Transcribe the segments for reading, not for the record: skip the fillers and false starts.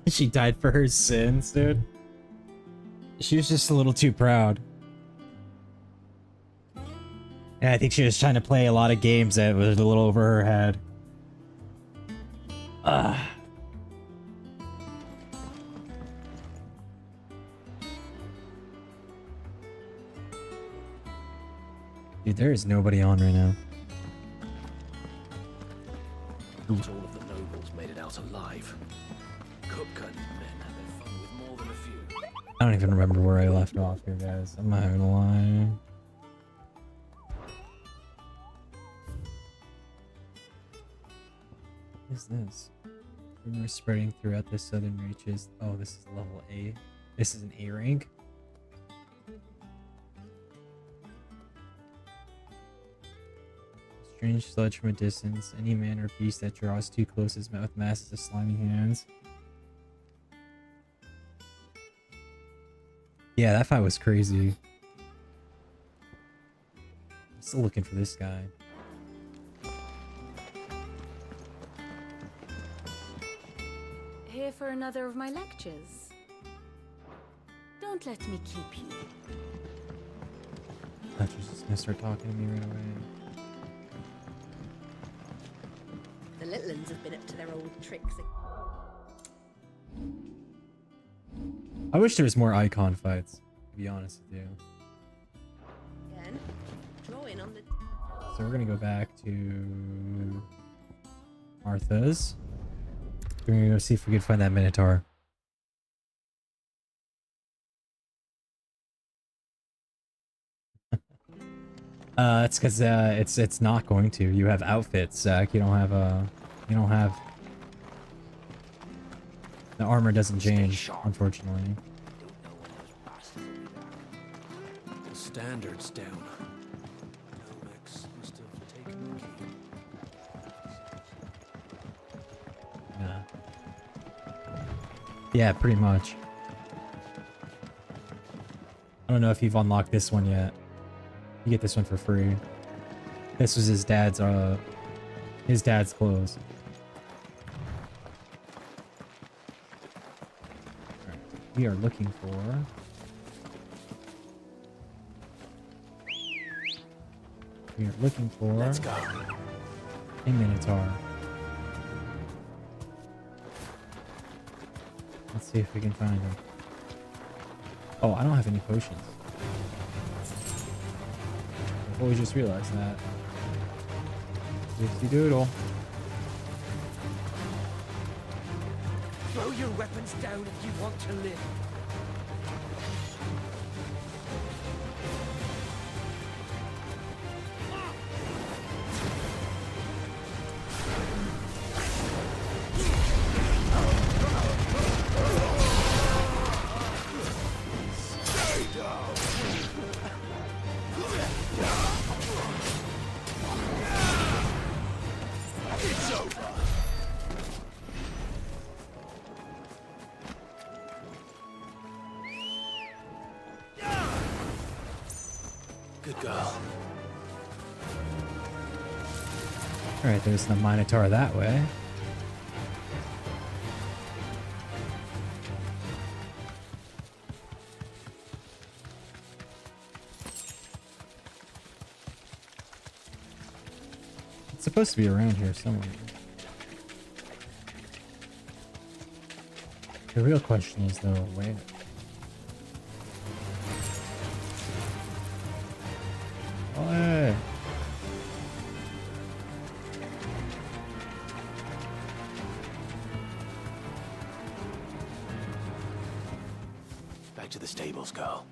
She died for her sins, dude. She was just a little too proud. And I think she was trying to play a lot of games that was a little over her head. Dude, there is nobody on right now. Not all of the nobles made it out alive. Kupka and his men had their fun with more than a few. I don't even remember where I left off here, guys. I'm not gonna lie. What is this? Rumors spreading throughout the southern reaches. Oh, this is level A. This is an A rank. Strange sludge from a distance. Any man or beast that draws too close is met with masses of slimy hands. Yeah, that fight was crazy. I'm still looking for this guy. Here for another of my lectures. Don't let me keep you. I thought she was just gonna start talking to me right away. The little ones have been up to their old tricks. I wish there was more icon fights, to be honest with you. Again, drawing on the. So we're gonna go back to Martha's. We're gonna go see if we can find that Minotaur. It's because it's not going to. You have outfits, Zach. You don't have you don't have. The armor doesn't change, unfortunately. The standard's down. Nomex must have taken the key. Yeah. Yeah, pretty much. I don't know if you've unlocked this one yet. You get this one for free. This was his dad's clothes. Alright, we are looking for Let's go. a Minotaur. Let's see if we can find him. Oh, I don't have any potions. Oh, we just realized that. Dipsy doodle. Throw your weapons down if you want to live. Good girl. Alright, there's the Minotaur that way. It's supposed to be around here somewhere. The real question is though, where? Oh, hey. Back to the stables, girl.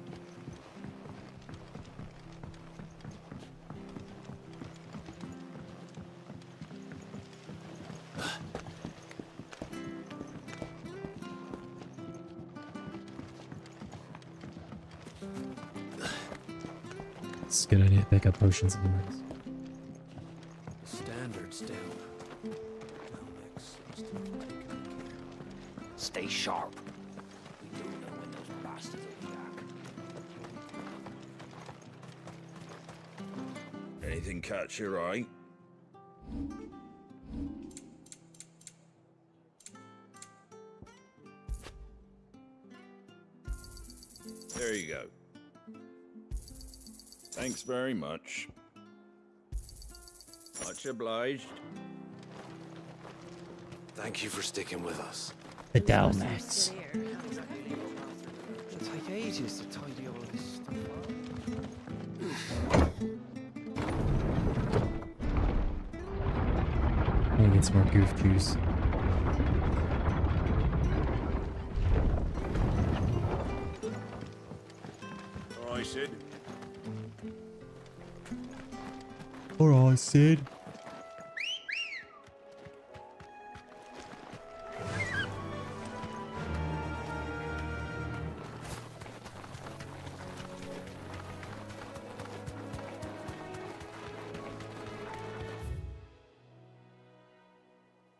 It's a good idea to pick up potions anyways. The standard's down. Nomex must have taken the key. Stay sharp. We don't know when those bastards will be back. Anything catch your eye? There you go. Thanks very much. Much obliged. Thank you for sticking with us. The Who's supposed to be Dalmats. still here? It'll take ages to tidy all this stuff I need to get some more goof juice. All right, Sid. Alright, Sid.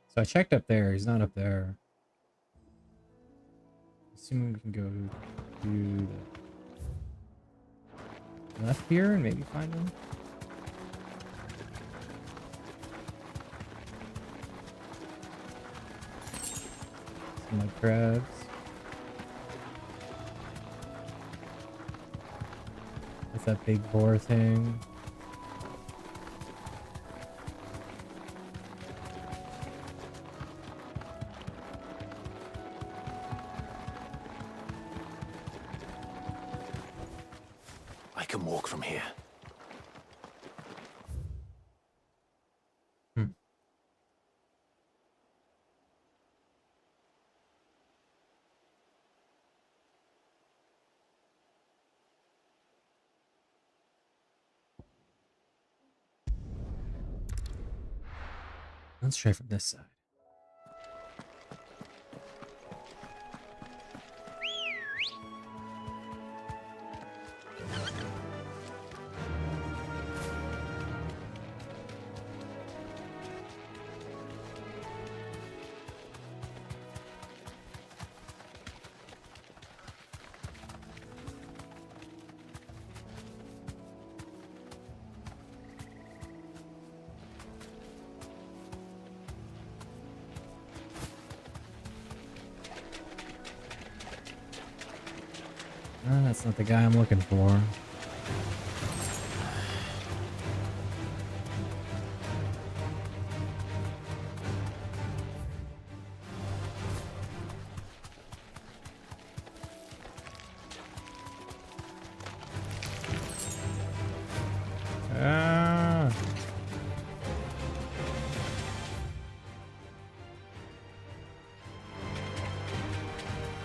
So I checked up there. He's not up there. Assuming we can go to the left here and maybe find him. Some mud crabs. That's that big boar thing. I can walk from here. Let's try from this side. That's not the guy I'm looking for. Ah.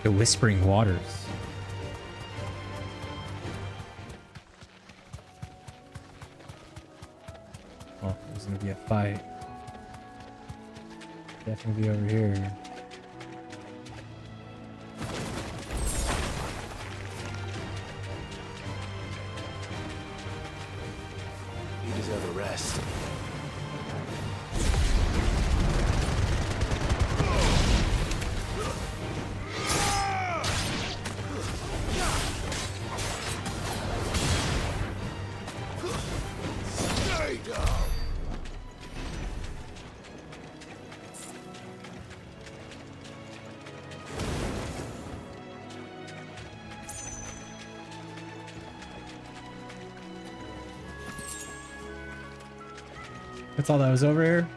The Whispering Waters. Oh, there's gonna be a fight. Definitely be over here. You deserve a rest. That's all that was over here?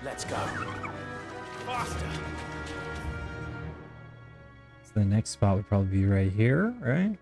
Let's go. Faster. So the next spot would probably be right here, right?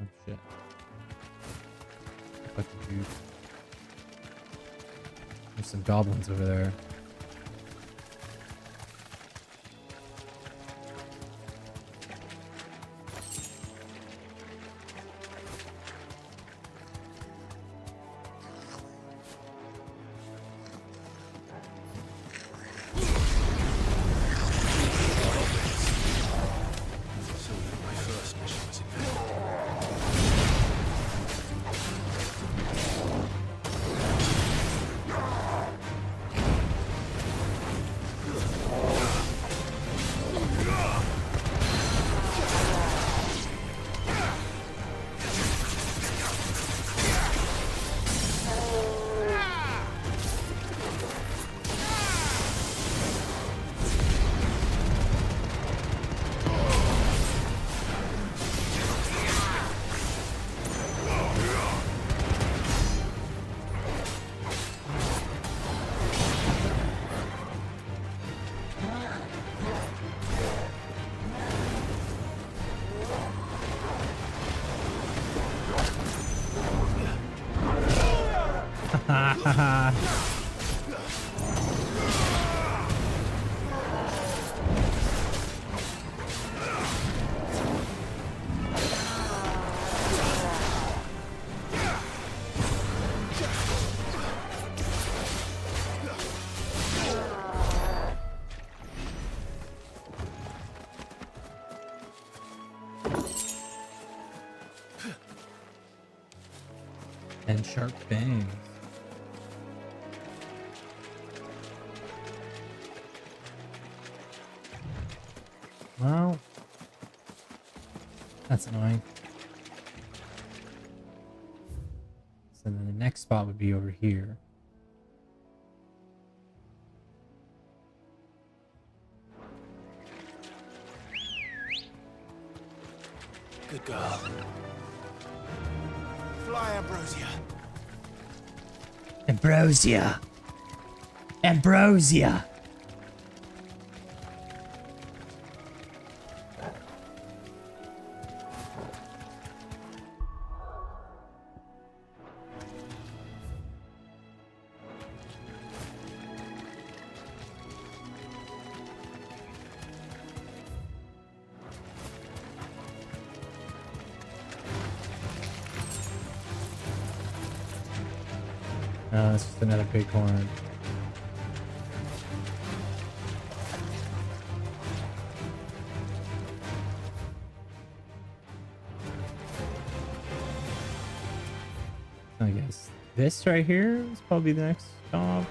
Oh shit. Fucking dude. There's some goblins over there. And sharp bangs. Well, that's annoying. So then the next spot would be over here. Good girl. Fly, Ambrosia. Ambrosia. Ambrosia. No, it's just another bighorn. I guess this right here is probably the next stop.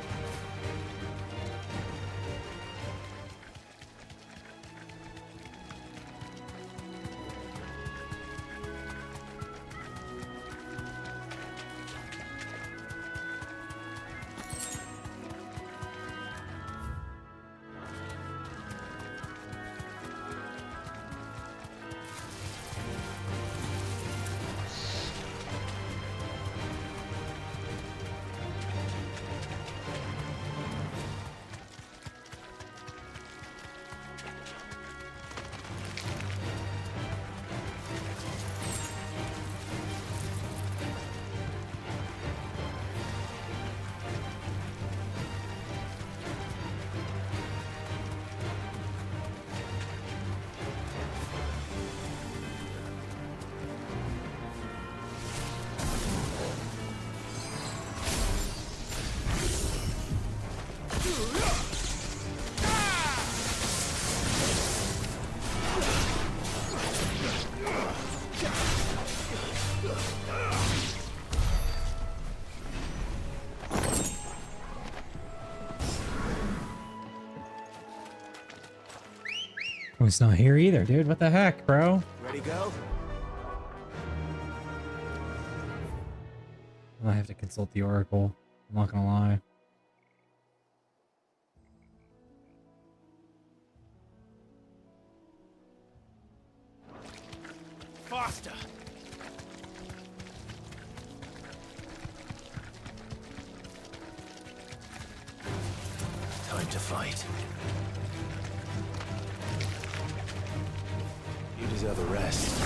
Oh, it's not here either, dude. What the heck, bro? Ready, go? I have to consult the oracle. I'm not gonna lie. Faster! Time to fight. You deserve a rest.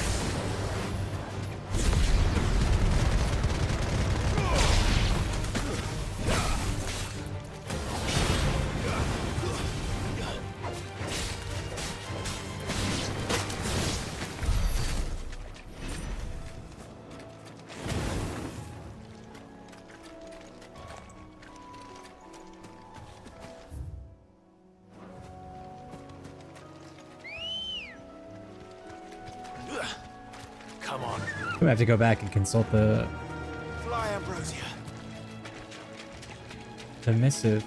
Come on. We have to go back and consult the Fly, Ambrosia. missive.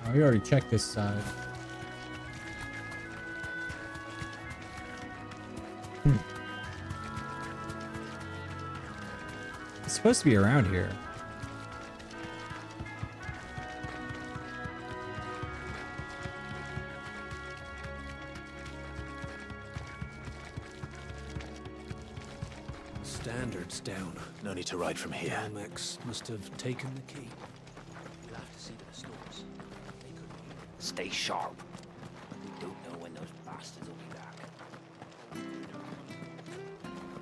Oh, we already checked this side. It's supposed to be around here. standards down. No need to ride from here. Almex must have taken the key. We'll have to see to the stores. Stay sharp. We don't know when those bastards will be back.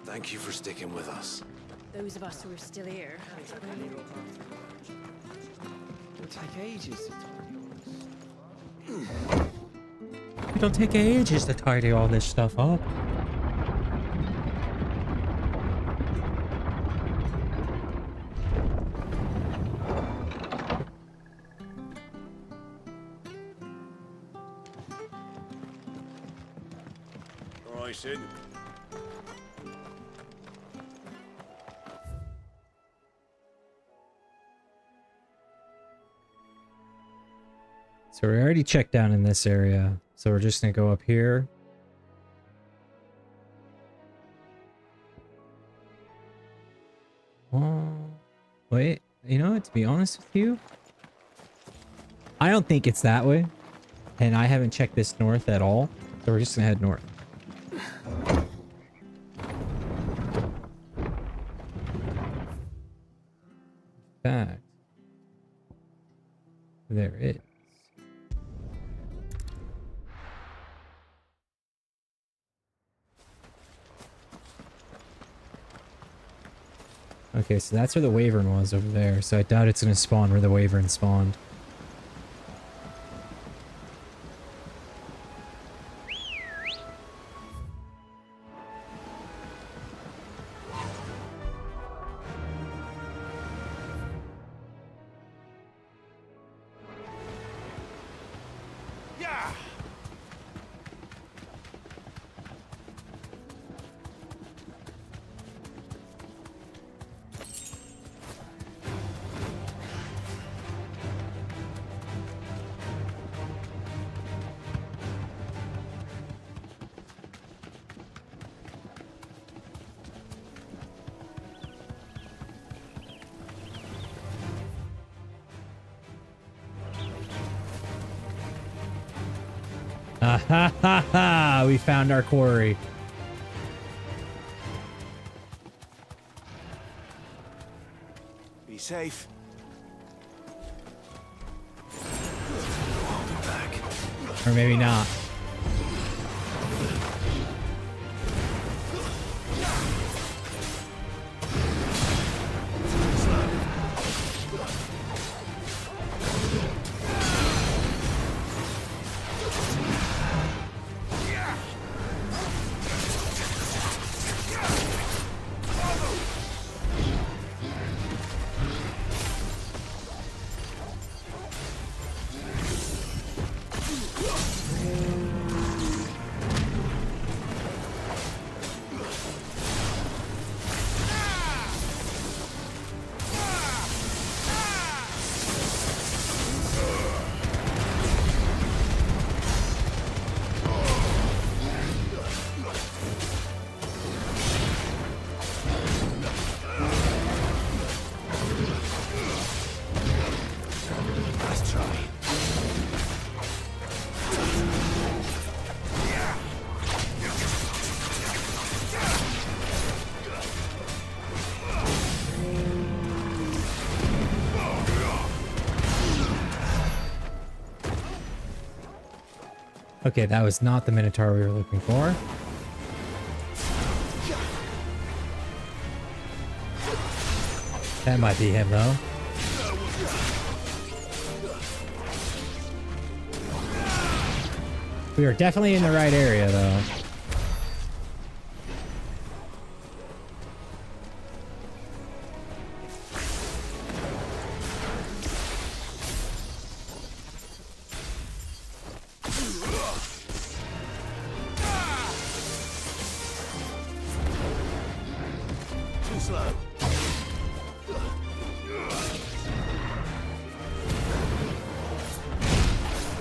Thank you for sticking with us. Those of us who are still here. It'll take ages to It'll take ages to tidy all this stuff up. All right, Sid. So we already checked down in this area. So we're just gonna go up here. Wait, you know what? To be honest with you, I don't think it's that way. And I haven't checked this north at all. So we're just gonna head north. In fact, there it is. Okay, so that's where the Wyvern was over there, so I doubt it's gonna spawn where the Wyvern spawned. Ah ha ha ha! We found our quarry. Be safe. Or maybe not. Okay, that was not the Minotaur we were looking for. That might be him, though. We are definitely in the right area, though.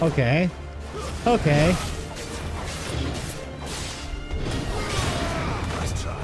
Okay. Okay. Nice try.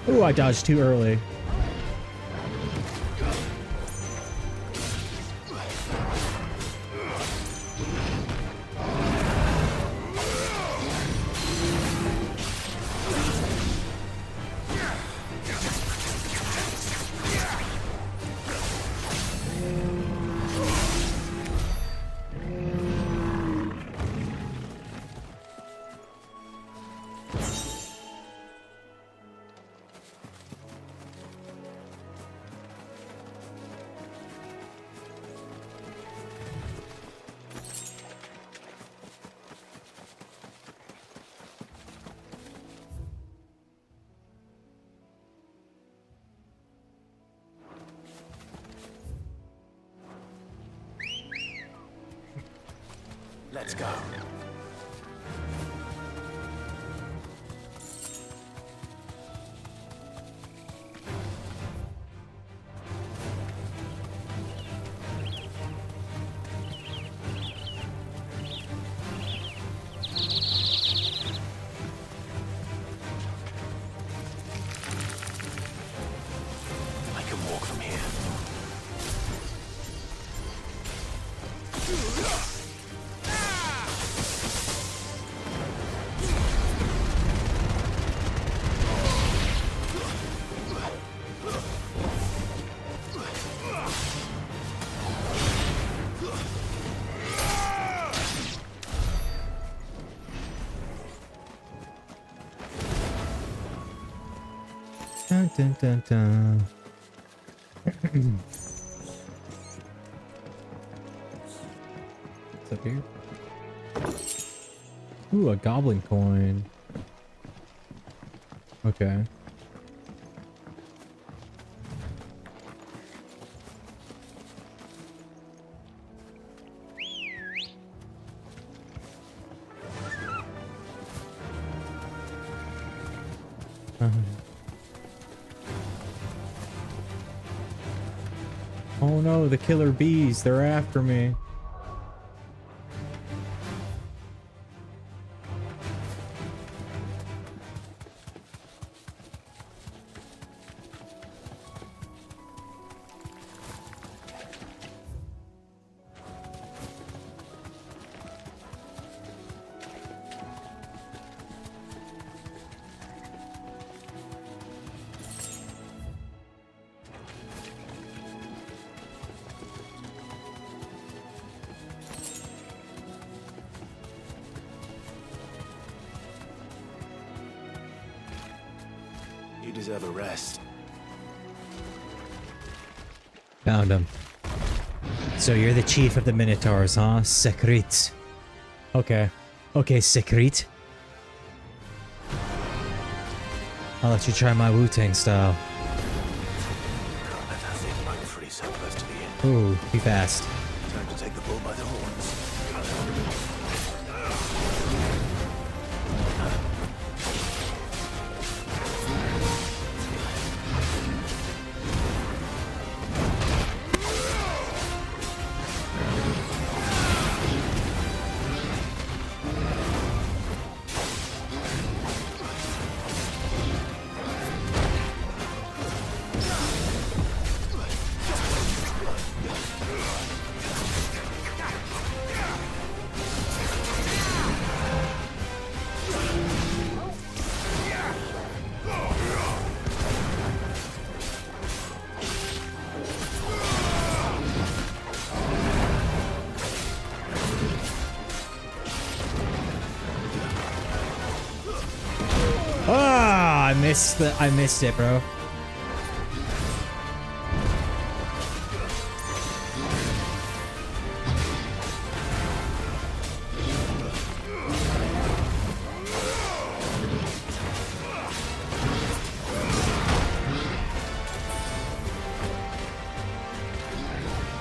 Ooh, I dodged too early. Let's go. I can walk from here. Dun, dun, dun, dun. What's up here? Ooh, a goblin coin. Okay. Oh no, the killer bees, they're after me. You deserve a rest. Found him. So you're the chief of the Minotaurs, huh? Secret. Okay. Okay, Secret. I'll let you try my Wu-Tang style. Can't let that thing run free so close to the end. Ooh, be fast. Time to take the bull by the horns. Ah, I missed it, bro.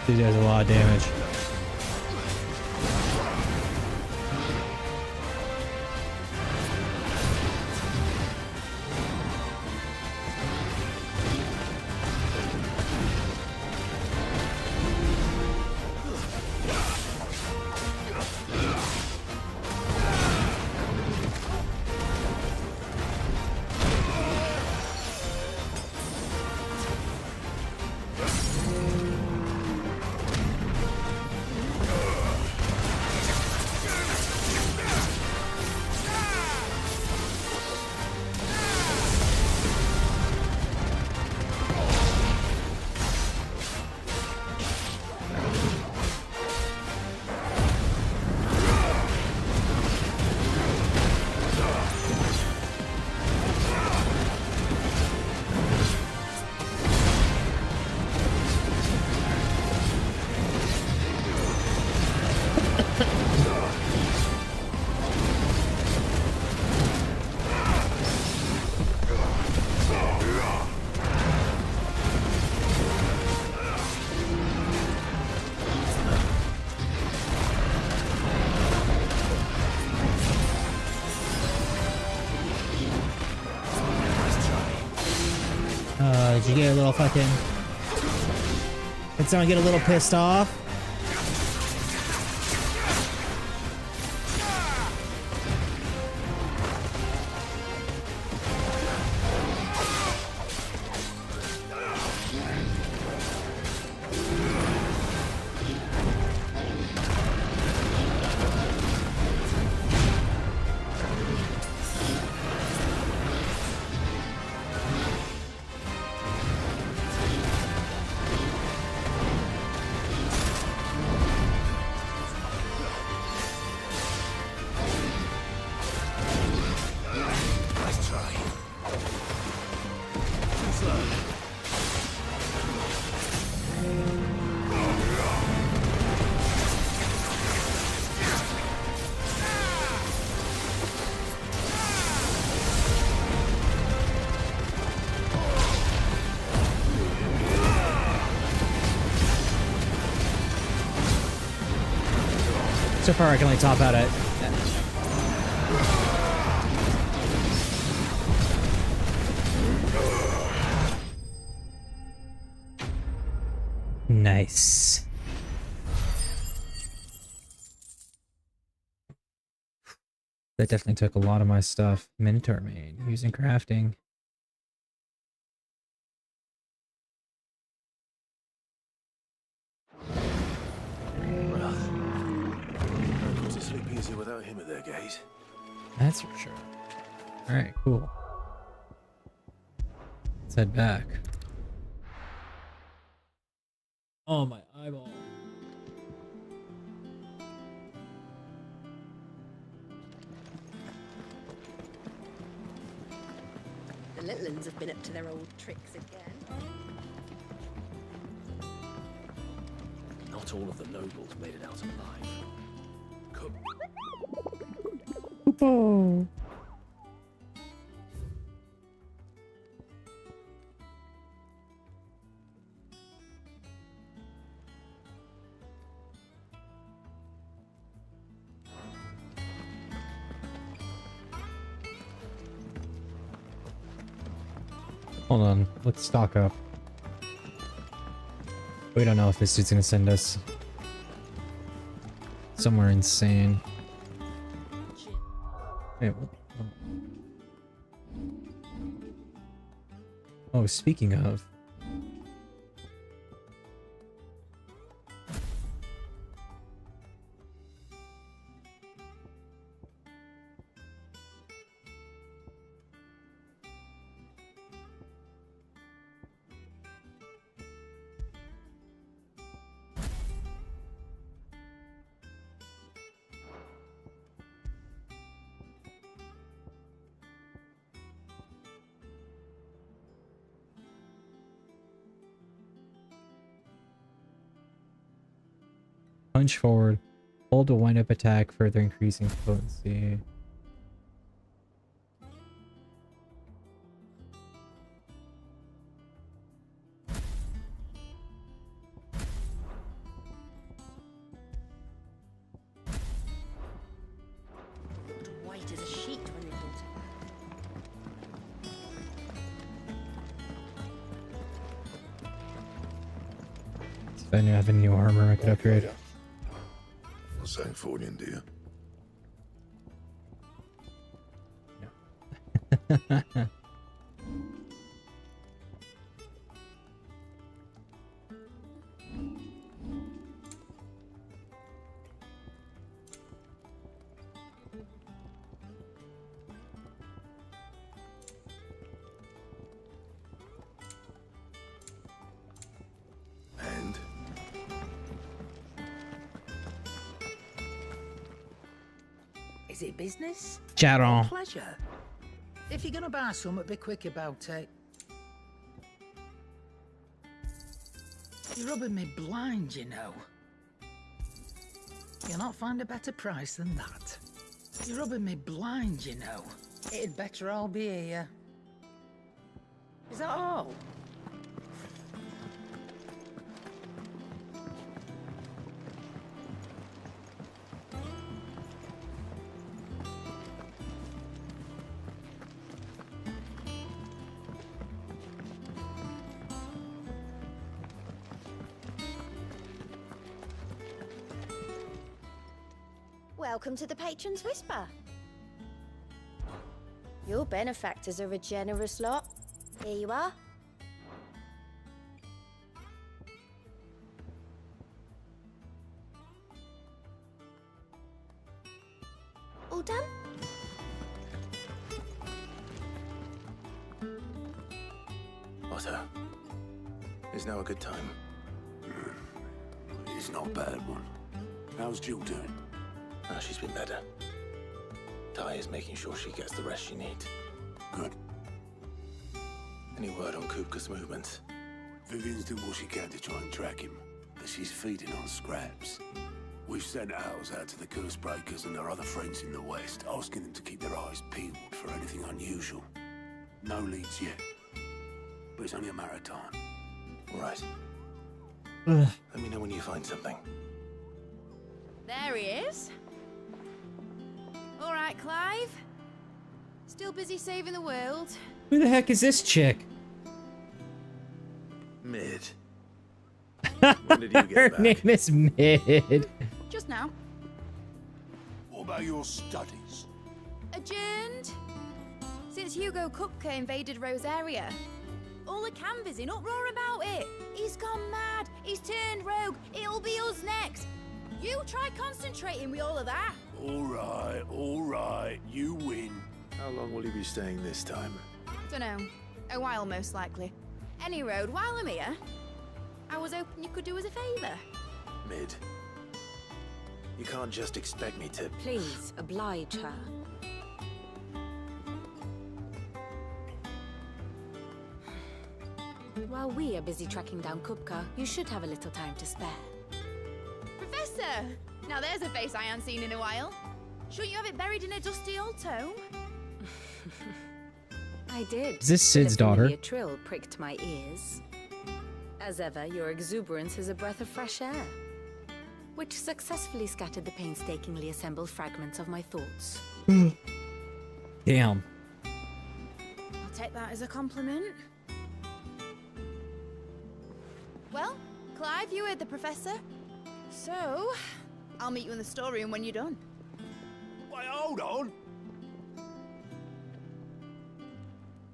Dude does a lot of damage. Did you get a little fucking... Did someone get a little pissed off? Nice try. Too slow. So far, I can only top out at... Nice. That definitely took a lot of my stuff. Minotaur main, using crafting. Well, I'd go to sleep easier without him at their gaze. That's for sure. Alright, cool. Let's head back. Oh, my eyeball. The little ones have been up to their old tricks again. Not all of the nobles made it out alive. Oh. Hold on, let's stock up. We don't know if this dude's gonna send us somewhere insane. Hey, oh, speaking of. Punch forward. Hold to wind up attack, further increasing potency. Looked white as a sheet when they built it. If I have any new armor, I could upgrade. What's that for you, dear? And Is it business? Charon. Pleasure. If you're gonna buy something, be quick about it. You're rubbing me blind, you know. You'll not find a better price than that. You're rubbing me blind, you know. It'd better all be here. Is that all? Welcome to the Patron's Whisper. Your benefactors are a generous lot. Here you are. All done? Otto, is now a good time? It's not a bad one. How's Jill doing? Ah, she's been better. Ty is making sure she gets the rest she needs. Good. Any word on Kupka's movements? Vivian's doing what she can to try and track him, but she's feeding on scraps. We've sent ours out to the curse breakers and their other friends in the west, asking them to keep their eyes peeled for anything unusual. No leads yet, but it's only a matter of time. Right. Let me know when you find something. There he is. All right, Clive. Still busy saving the world. Who the heck is this chick? Mid. When did you get Her back? name is Mid. Just now. What about your studies? Adjourned. Since Hugo Kupka invaded Rosaria. All the canvas in uproar about it. He's gone mad. He's turned rogue. It'll be us next. You try concentrating with all of that. All right, you win. How long will you be staying this time? Dunno. A while, most likely. Any road, while I'm here, I was hoping you could do us a favour. Mid. You can't just expect me to... Please, oblige her. While we are busy tracking down Kupka, you should have a little time to spare. Professor! Now there's a face I haven't seen in a while. Shouldn't you have it buried in a dusty old tome? I did. Is this Sid's but a familiar daughter? trill pricked my ears. As ever, your exuberance is a breath of fresh air, which successfully scattered the painstakingly assembled fragments of my thoughts. Damn. I'll take that as a compliment. Well, Clive, you heard the professor. So, I'll meet you in the storeroom when you're done. Wait, hold on.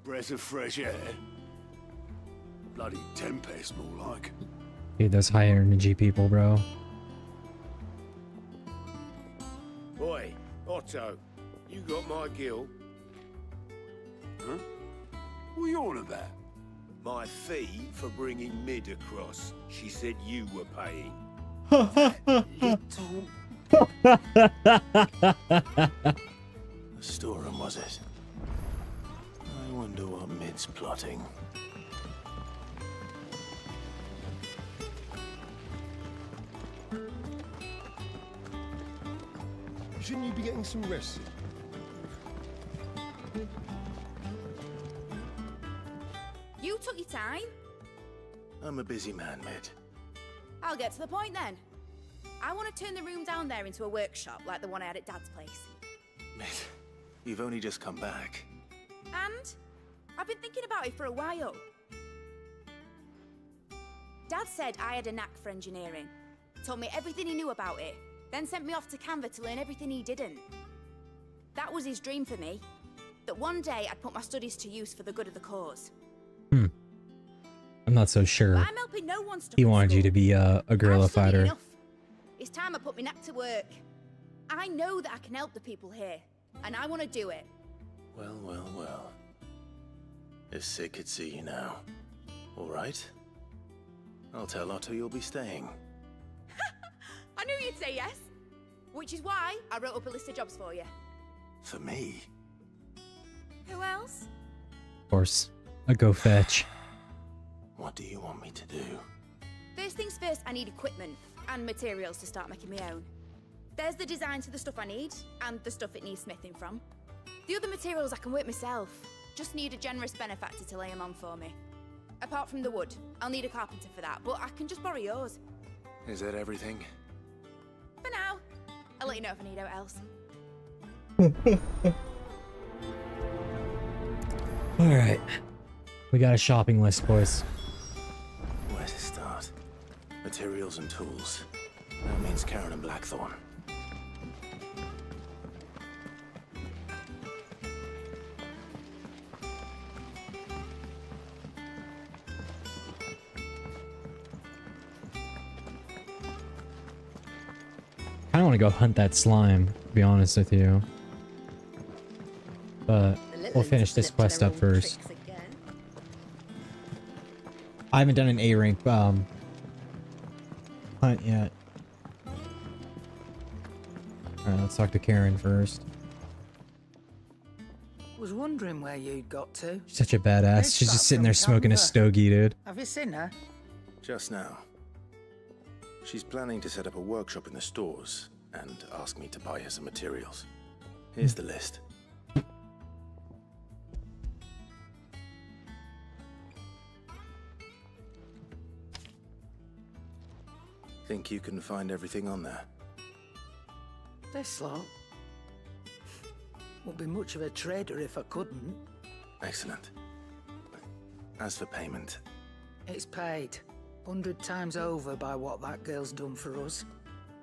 Breath of fresh air. Bloody tempest, more like. Dude, those high energy people, bro. Oi, Otto, you got my gill. Huh? What are you on about? My fee for bringing Mid across. She said you were paying. Little... The storeroom, was it? I wonder what Mid's plotting. Shouldn't you be getting some rest? You took your time. I'm a busy man, Mid. I'll get to the point then. I want to turn the room down there into a workshop like the one I had at Dad's place. Mid, you've only just come back. And I've been thinking about it for a while. Dad said I had a knack for engineering. Told me everything he knew about it. Then sent me off to Canva to learn everything he didn't. That was his dream for me. That one day I'd put my studies to use for the good of the cause. I'm not so sure. But I'm helping no one stuck He in wanted you school. to be a guerrilla I've studied fighter. enough. It's time I put my knack to work. I know that I can help the people here. And I want to do it. Well, well, well. If Sid could see you now. All right. I'll tell Otto you'll be staying. I knew you'd say yes. Which is why I wrote up a list of jobs for you. For me? Who else? Of course. A go fetch. What do you want me to do? First things first, I need equipment and materials to start making my own. There's the designs for the stuff I need and the stuff it needs smithing from. The other materials I can work myself. Just need a generous benefactor to lay them on for me. Apart from the wood, I'll need a carpenter for that, but I can just borrow yours. Is that everything? For now. I'll let you know if I need out else. Alright. We got a shopping list, boys. Where to start? Materials and tools. That means Karen and Blackthorn. I want to go hunt that slime, to be honest with you. But we'll finish this quest up first. I haven't done an A rank hunt yet. Alright, let's talk to Karen first. Was wondering where you'd got to. She's such a badass. She's just sitting there smoking a stogie, dude. Have you seen her? Just now. She's planning to set up a workshop in the stores and ask me to buy her some materials. Here's the list. Think you can find everything on there? This lot. Wouldn't be much of a trader if I couldn't. Excellent. As for payment... It's paid. 100 times over by what that girl's done for us.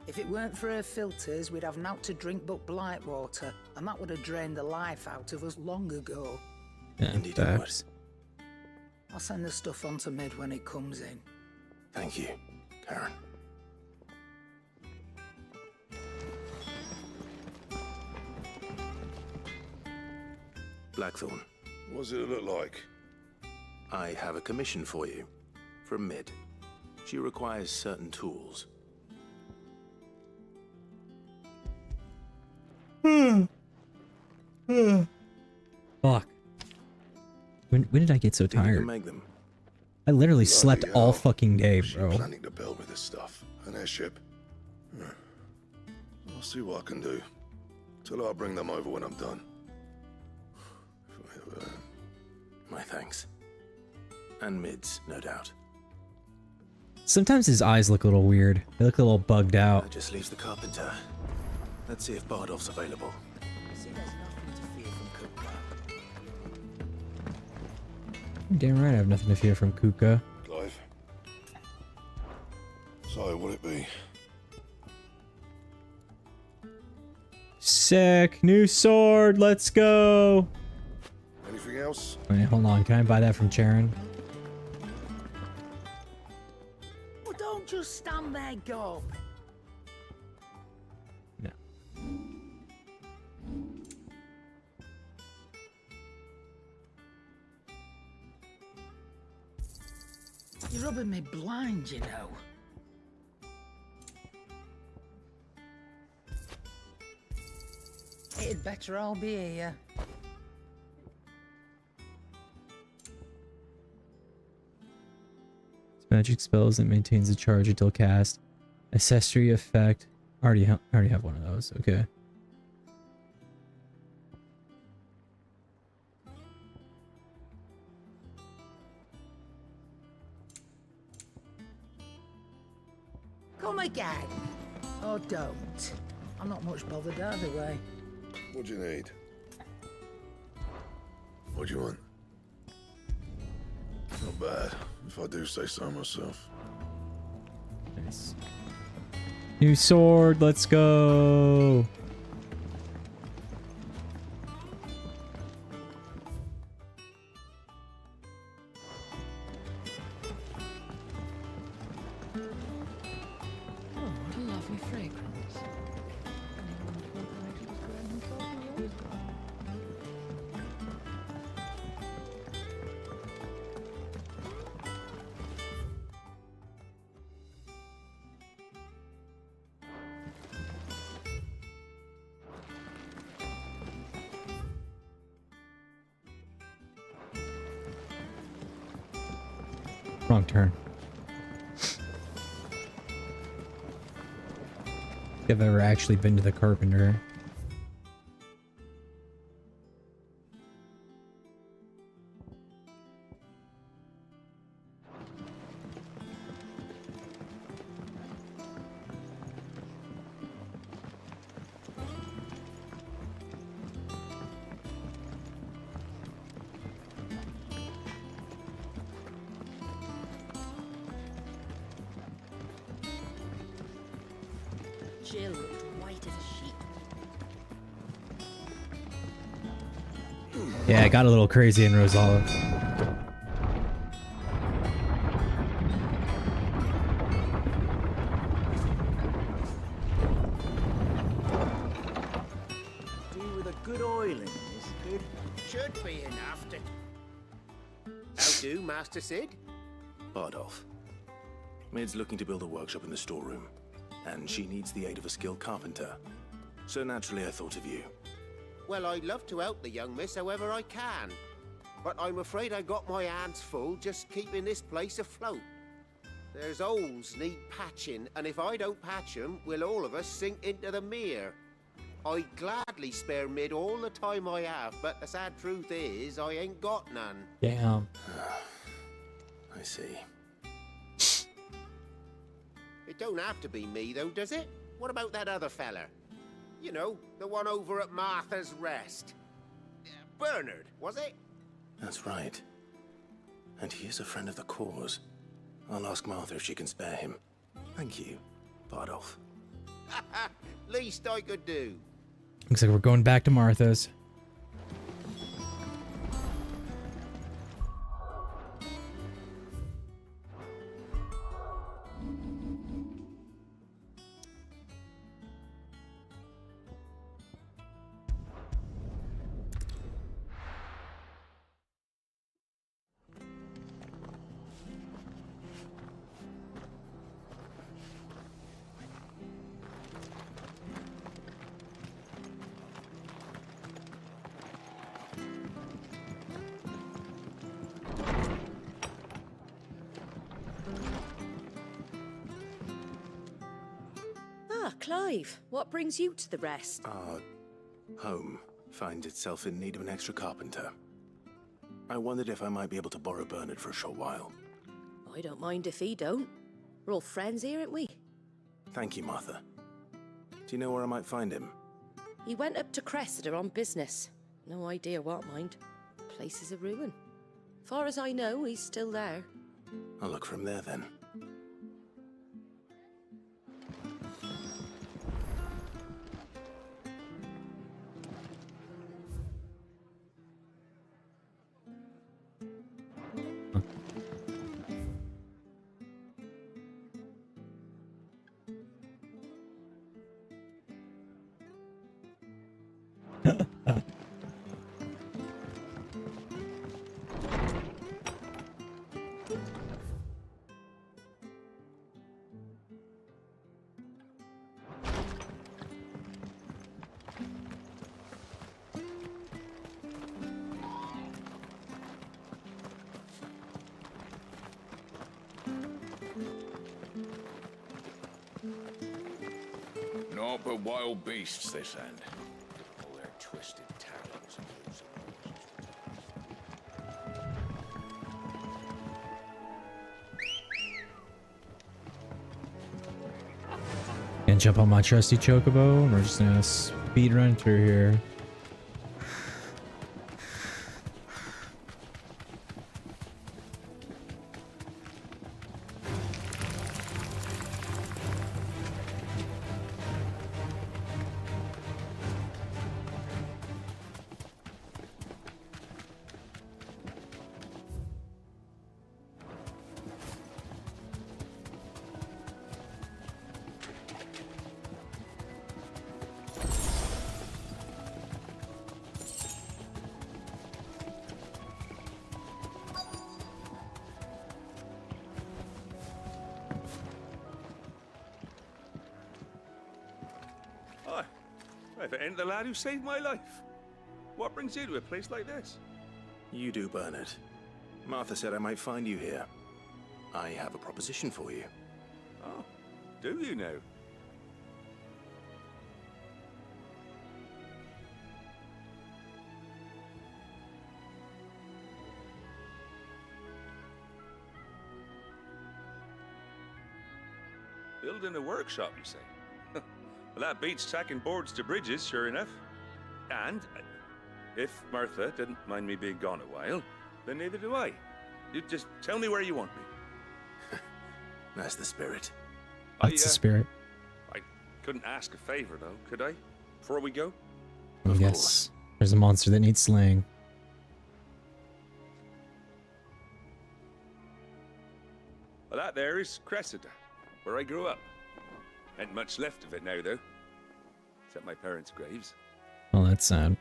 If it weren't for her filters, we'd have naught to drink but blight water, and that would have drained the life out of us long ago. Yeah, Indeed it would. I'll send the stuff on to Mid when it comes in. Thank you, Karen. Blackthorn. What does it look like? I have a commission for you. From Mid. She requires certain tools. Fuck. When did I get so Think you tired? can make them? I literally slept Bloody all hell. fucking day, What's she bro. planning to build with this stuff? An airship? I'll see what I can do. Tell her I'll bring them over when I'm done. If I ever... My thanks. And Mid's, no doubt. Sometimes his eyes look a little weird. They look a little bugged out. That just leaves the carpenter. Let's see if Bardolph's available. See, there's nothing to fear from Cactuar. Damn right I have nothing to fear from Kuka. Clive. So, what'll it be? Sick! New sword! Let's go! Anything else? Wait, hold on. Can I buy that from Charon? Well, don't just stand there, go. No. You're rubbing me blind, you know. It'd better all be here. Magic spells that maintains the charge until cast. Accessory effect. Already have one of those. Okay. Come again. Or don't. I'm not much bothered either way. What do you need? What do you want? Not bad, if I do say so myself. Nice. New sword. Let's go. Oh, what a lovely fragrance. Wrong turn. If I've ever actually been to the carpenter. Jill looked white as a sheet. Yeah, it got a little crazy in Rosala. After. How do, Master Sid? Bardolph. Mid's looking to build a workshop in the storeroom, and she needs the aid of a skilled carpenter. So naturally I thought of you. Well, I'd love to help the young miss however I can. But I'm afraid I got my hands full just keeping this place afloat. There's holes need patching, and if I don't patch them, we'll all of us sink into the mere. I'd gladly spare Mid all the time I have, but the sad truth is, I ain't got none. Damn. I see. It don't have to be me, though, does it? What about that other fella? You know, the one over at Martha's Rest. Bernard, was it? That's right. And he is a friend of the cause. I'll ask Martha if she can spare him. Thank you, Bardolph. Least I could do. Looks like we're going back to Martha's. Clive, what brings you to the rest? Our home finds itself in need of an extra carpenter. I wondered if I might be able to borrow Bernard for a short while. I don't mind if he don't. We're all friends here, aren't we? Thank you, Martha. Do you know where I might find him? He went up to Cressida on business. No idea what, mind. Place is a ruin. Far as I know, he's still there. I'll look for him there then. Naught but wild beasts, this end. All their twisted talons and roots Gonna jump on my trusty chocobo, and we're just gonna speed run through here. If it ain't the lad who saved my life. What brings you to a place like this? You do, Bernard. Martha said I might find you here. I have a proposition for you. Oh, do you now? Building a workshop, you say? Well, that beats tacking boards to bridges, sure enough. And if Martha didn't mind me being gone a while, then neither do I. You just tell me where you want me. That's the spirit. That's the spirit. I couldn't ask a favor, though, could I? Before we go? Yes. There's a monster that needs slaying. Well, that there is Cressida, where I grew up. Ain't much left of it now, though. Except my parents' graves. Well, that's sad.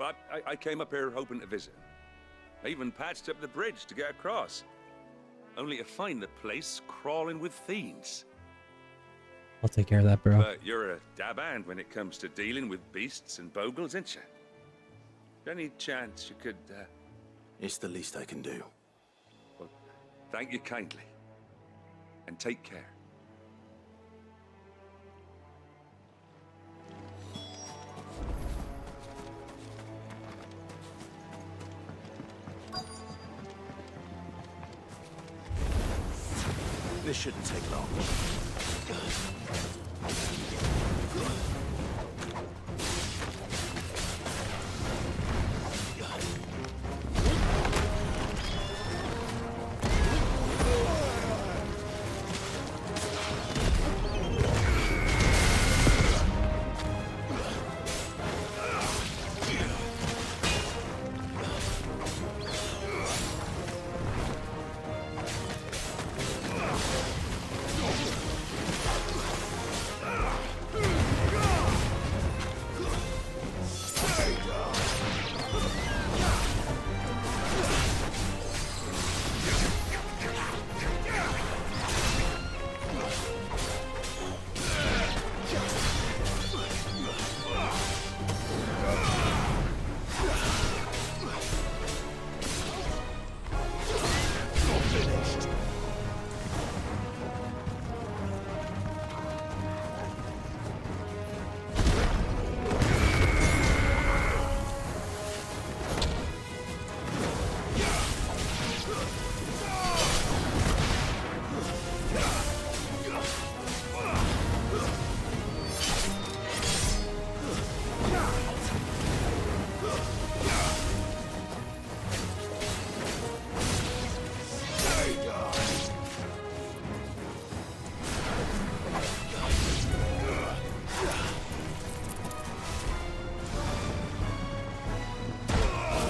But I came up here hoping to visit. I even patched up the bridge to get across. Only to find the place crawling with fiends. I'll take care of that, bro. But you're a dab hand when it comes to dealing with beasts and bogles, ain't you? Any chance you could, It's the least I can do. Well, thank you kindly. And take care. This shouldn't take long.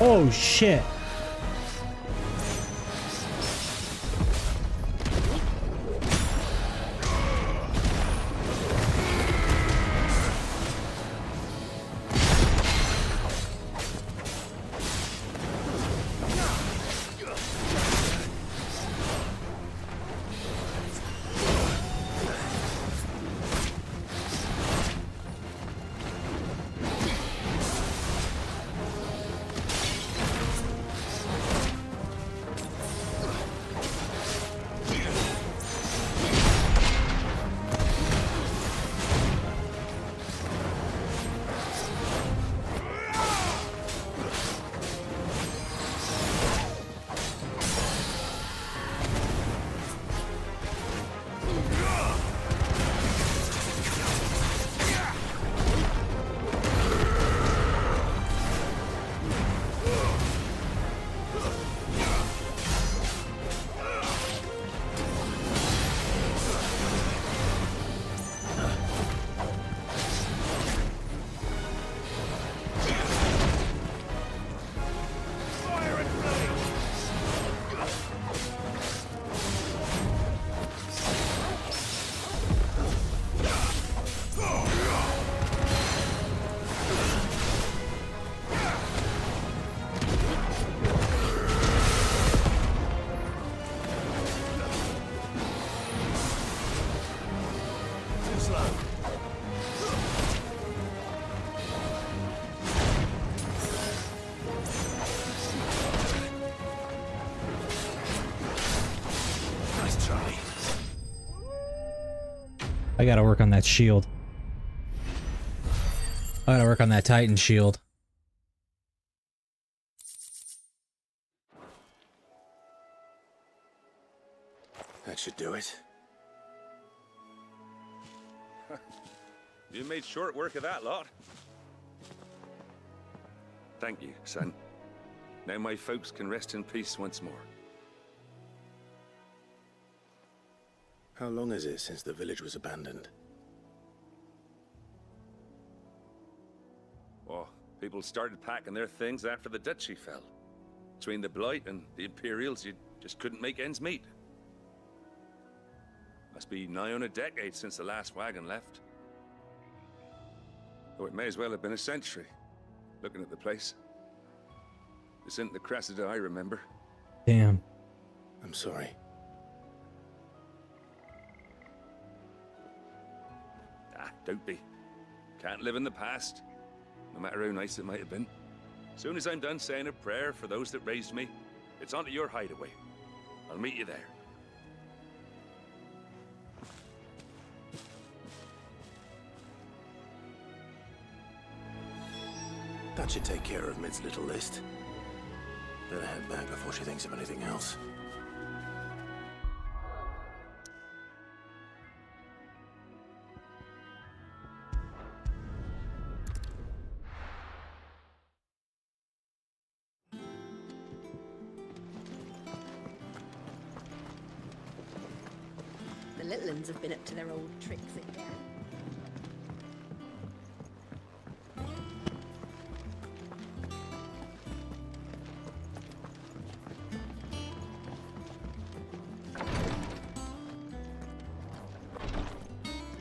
Oh shit. I gotta work on that shield. I gotta work on that Titan shield. That should do it. You made short work of that lot. Thank you, son. Now my folks can rest in peace once more. How long is it since the village was abandoned? Oh, people started packing their things after the duchy fell. Between the Blight and the Imperials, you just couldn't make ends meet. Must be nigh on a decade since the last wagon left. Though it may as well have been a century, looking at the place. This isn't the Cressida I remember. Damn. I'm sorry. Don't be. Can't live in the past, no matter how nice it might have been. Soon as I'm done saying a prayer for those that raised me, it's onto your hideaway. I'll meet you there. That should take care of Mid's little list. Better head back before she thinks of anything else. The little uns have been up to their old tricks again.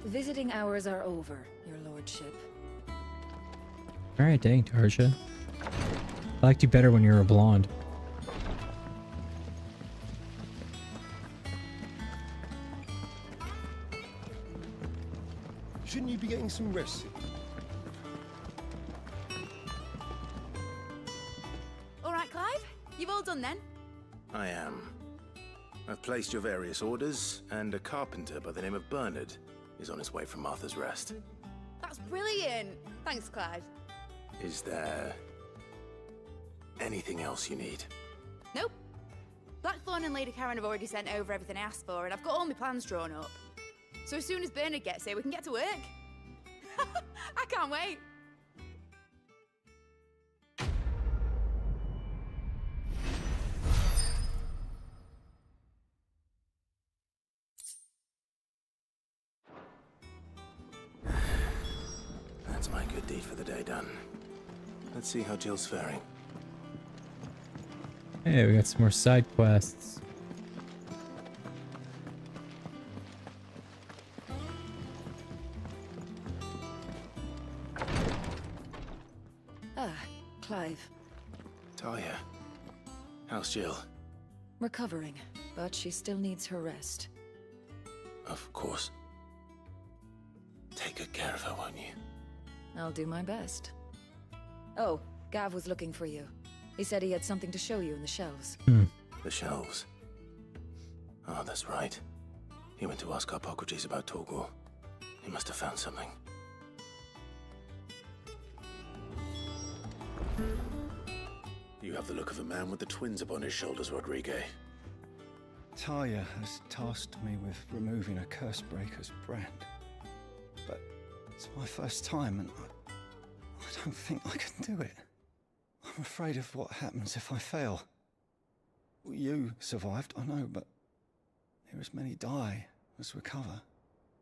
Visiting hours are over, your lordship. Alright, dang, Tarsha. I liked you better when you were a blonde. Shouldn't you be getting some rest? All right, Clive? You've all done then? I am. I've placed your various orders, and a carpenter by the name of Bernard is on his way from Martha's Rest. That's brilliant. Thanks, Clive. Is there anything else you need? Nope. Blackthorn and Lady Karen have already sent over everything I asked for, and I've got all my plans drawn up. So as soon as Bernard gets here, we can get to work. I can't wait. That's my good deed for the day done. Let's see how Jill's faring. Hey, we got some more side quests. Ah, Clive. Talia, how's Jill? Recovering, but she still needs her rest. Of course. Take good care of her, won't you? I'll do my best. Oh, Gav was looking for you. He said he had something to show you in the shelves. The shelves. Oh, that's right. He went to ask Harpocrates about Torgor. He must have found something. You have the look of a man with the twins upon his shoulders, Rodrigue. Talia has tasked me with removing a Cursebreaker's brand. But it's my first time, and I don't think I can do it. I'm afraid of what happens if I fail. You survived, I know, but there as many die as recover.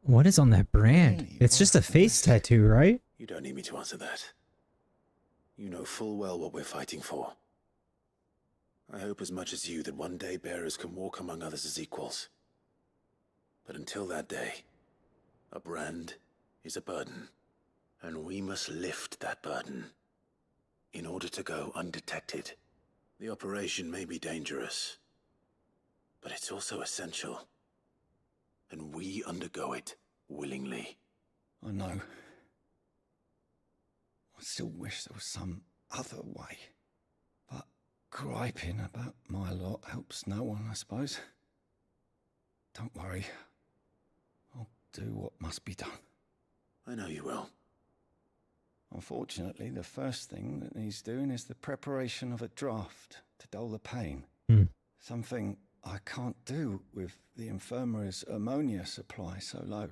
What is on that brand? Really? It's just a face tattoo, right? You don't need me to answer that. You know full well what we're fighting for. I hope as much as you that one day bearers can walk among others as equals. But until that day, a brand is a burden, and we must lift that burden in order to go undetected. The operation may be dangerous, but it's also essential, and we undergo it willingly. I know. I still wish there was some other way. But griping about my lot helps no one, I suppose. Don't worry. I'll do what must be done. I know you will. Unfortunately, the first thing that needs doing is the preparation of a draft to dull the pain. Something I can't do with the infirmary's ammonia supply so low.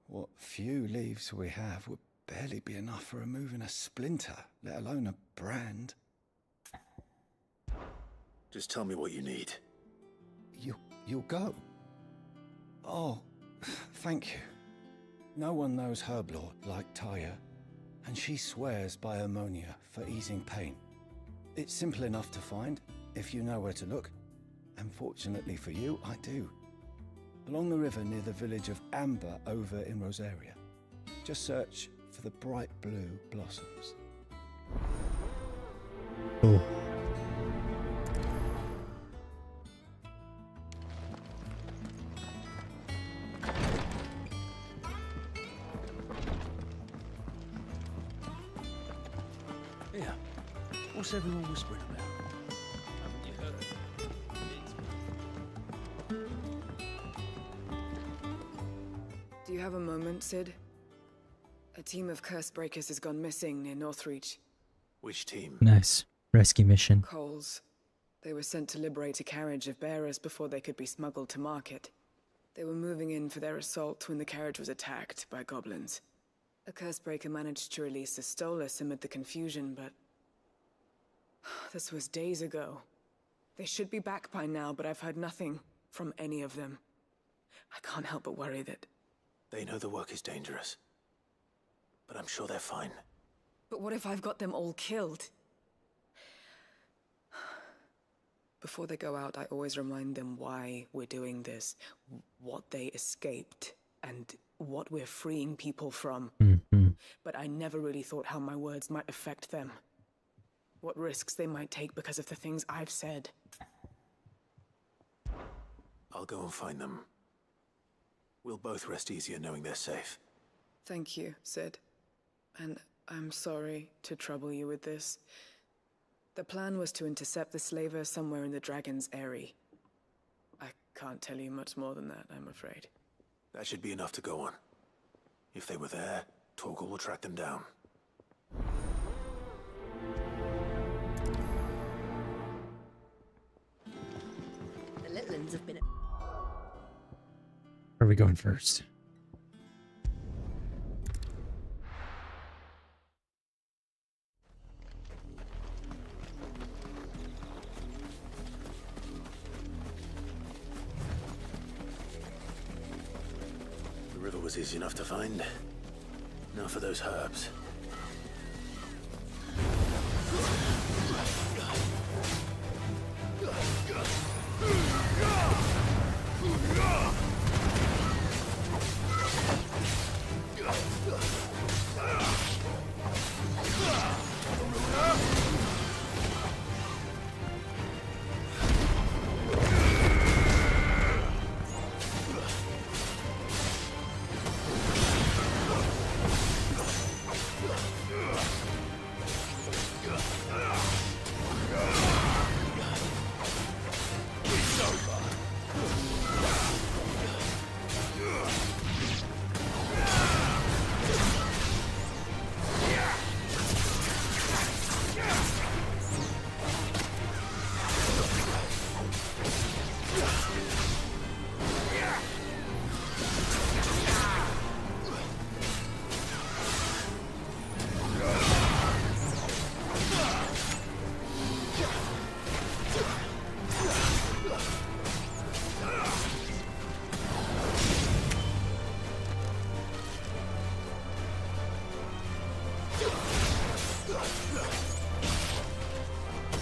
What few leaves we have would barely be enough for removing a splinter, let alone a brand. Just tell me what you need. You'll go? Oh, thank you. No one knows Herblord like Talia, and she swears by ammonia for easing pain. It's simple enough to find, if you know where to look. And fortunately for you, I do. Along the river near the village of Amber over in Rosaria. Just search for the bright blue blossoms. Ooh. Yeah. What's everyone whispering about? Haven't you heard? Do you have a moment, Sid? A team of curse breakers has gone missing near Northreach. Which team? Nice. Rescue mission. Coles. They were sent to liberate a carriage of bearers before they could be smuggled to market. They were moving in for their assault when the carriage was attacked by goblins. A curse breaker managed to release a Stolas amid the confusion, but... this was days ago. They should be back by now, but I've heard nothing from any of them. I can't help but worry that... They know the work is dangerous. But I'm sure they're fine. But what if I've got them all killed? Before they go out, I always remind them why we're doing this, what they escaped, and what we're freeing people from. Mm-hmm. But I never really thought how my words might affect them. What risks they might take because of the things I've said. I'll go and find them. We'll both rest easier knowing they're safe. Thank you, Sid. And I'm sorry to trouble you with this. The plan was to intercept the slaver somewhere in the Dragon's Eyrie. I can't tell you much more than that, I'm afraid. That should be enough to go on. If they were there, Torgal will track them down. The Litlins have been... Where are we going first? The river was easy enough to find. Now for those herbs.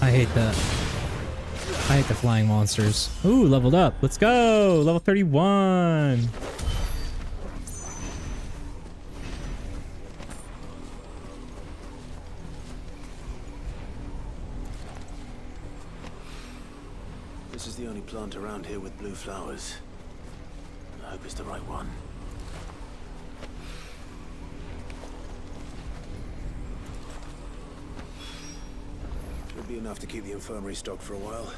I hate the flying monsters. Ooh, leveled up. Let's go. Level 31. This is the only plant around here with blue flowers. I hope it's the right one. Should be enough to keep the infirmary stocked for a while.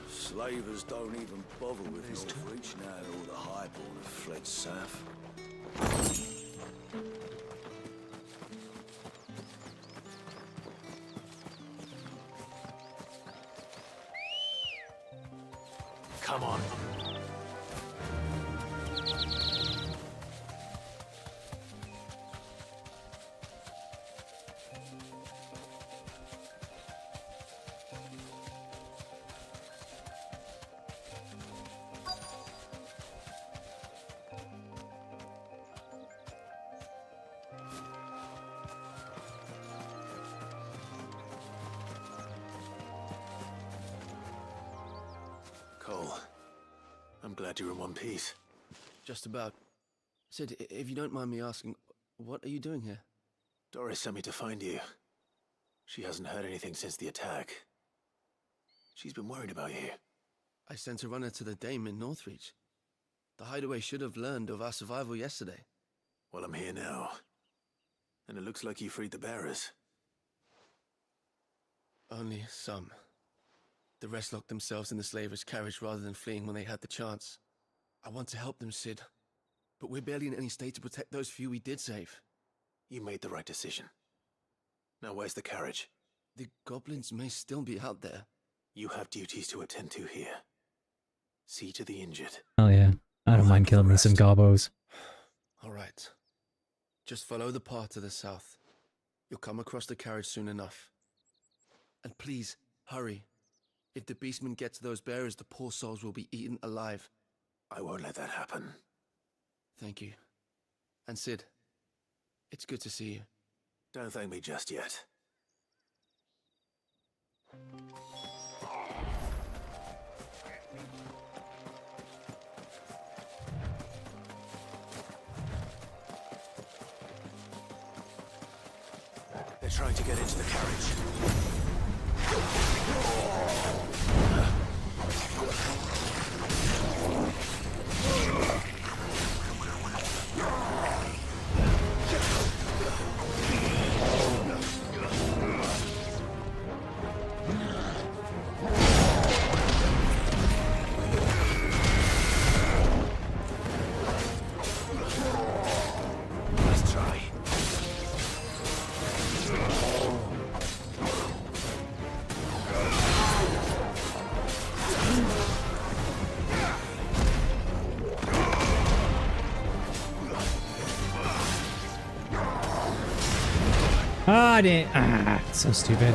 Slavers don't even bother with Northreach now that all the highborn have fled south. Come on. Cole, I'm glad you're in one piece. Just about. Sid, if you don't mind me asking, what are you doing here? Doris sent me to find you. She hasn't heard anything since the attack. She's been worried about you. I sent a runner to the Dame in Northreach. The hideaway should have learned of our survival yesterday. Well, I'm here now. And it looks like you freed the bearers. Only some. The rest locked themselves in the slaver's carriage rather than fleeing when they had the chance. I want to help them, Sid. But we're barely in any state to protect those few we did save. You made the right decision. Now where's the carriage? The goblins may still be out there. You have duties to attend to here. See to the injured. Oh yeah. I don't mind killing me some gobos. All right. Just follow the path to the south. You'll come across the carriage soon enough. And please, hurry. If the beastmen get to those bearers, the poor souls will be eaten alive. I won't let that happen. Thank you. And Sid, it's good to see you. Don't thank me just yet. They're trying to get into the carriage. Let's try. Ah, I didn't. Ah, so stupid.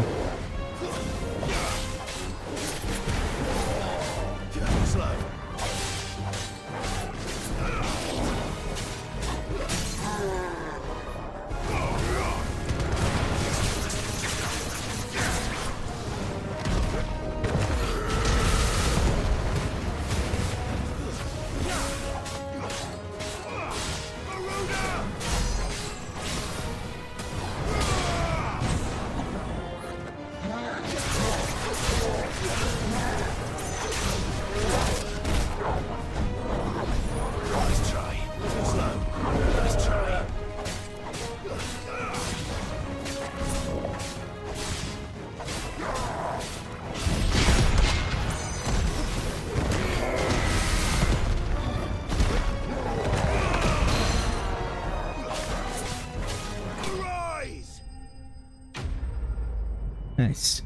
Nice.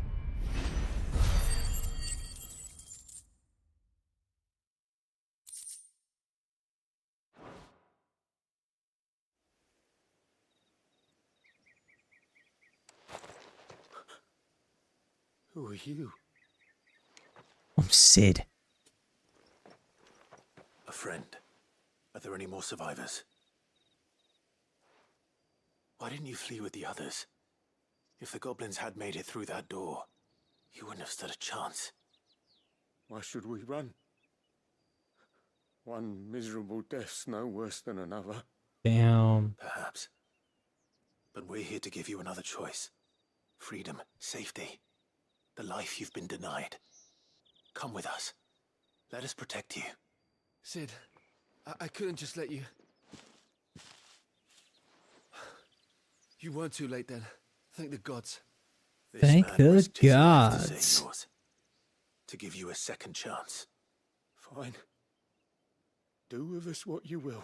Who are you? I'm Sid. A friend. Are there any more survivors? Why didn't you flee with the others? If the goblins had made it through that door, you wouldn't have stood a chance. Why should we run? One miserable death's no worse than another. Damn. Perhaps. But we're here to give you another choice. Freedom, safety, the life you've been denied. Come with us. Let us protect you. Sid, I couldn't just let you... You weren't too late then. Thank the gods. Thank the gods. To give you a second chance. Fine. Do with us what you will.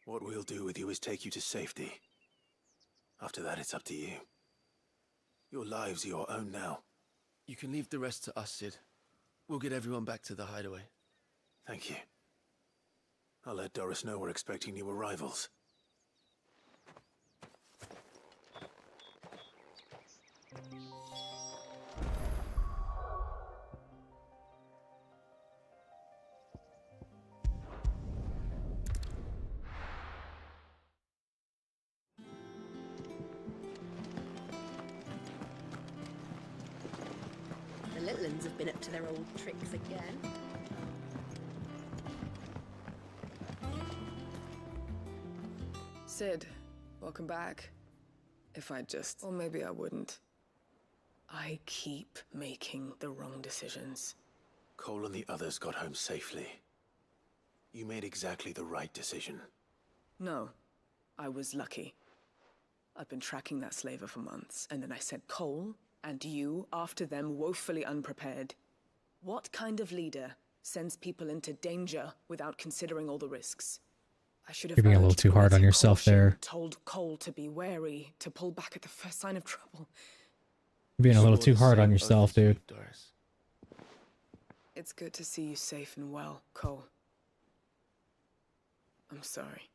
What we'll do with you is take you to safety. After that, it's up to you. Your lives are your own now. You can leave the rest to us, Sid. We'll get everyone back to the hideaway. Thank you. I'll let Doris know we're expecting new arrivals. The little uns have been up to their old tricks again. Sid, welcome back. If I'd just... Or maybe I wouldn't. I keep making the wrong decisions. Cole and the others got home safely. You made exactly the right decision. No, I was lucky. I've been tracking that slaver for months, and then I sent Cole and you after them woefully unprepared. What kind of leader sends people into danger without considering all the risks? I should have You're being a little urged too hard on prudence and yourself caution, there. told Cole to be wary, to pull back at the first sign of trouble. You're being a little too hard on yourself, dude. Doris. It's good to see you safe and well, Cole. I'm sorry.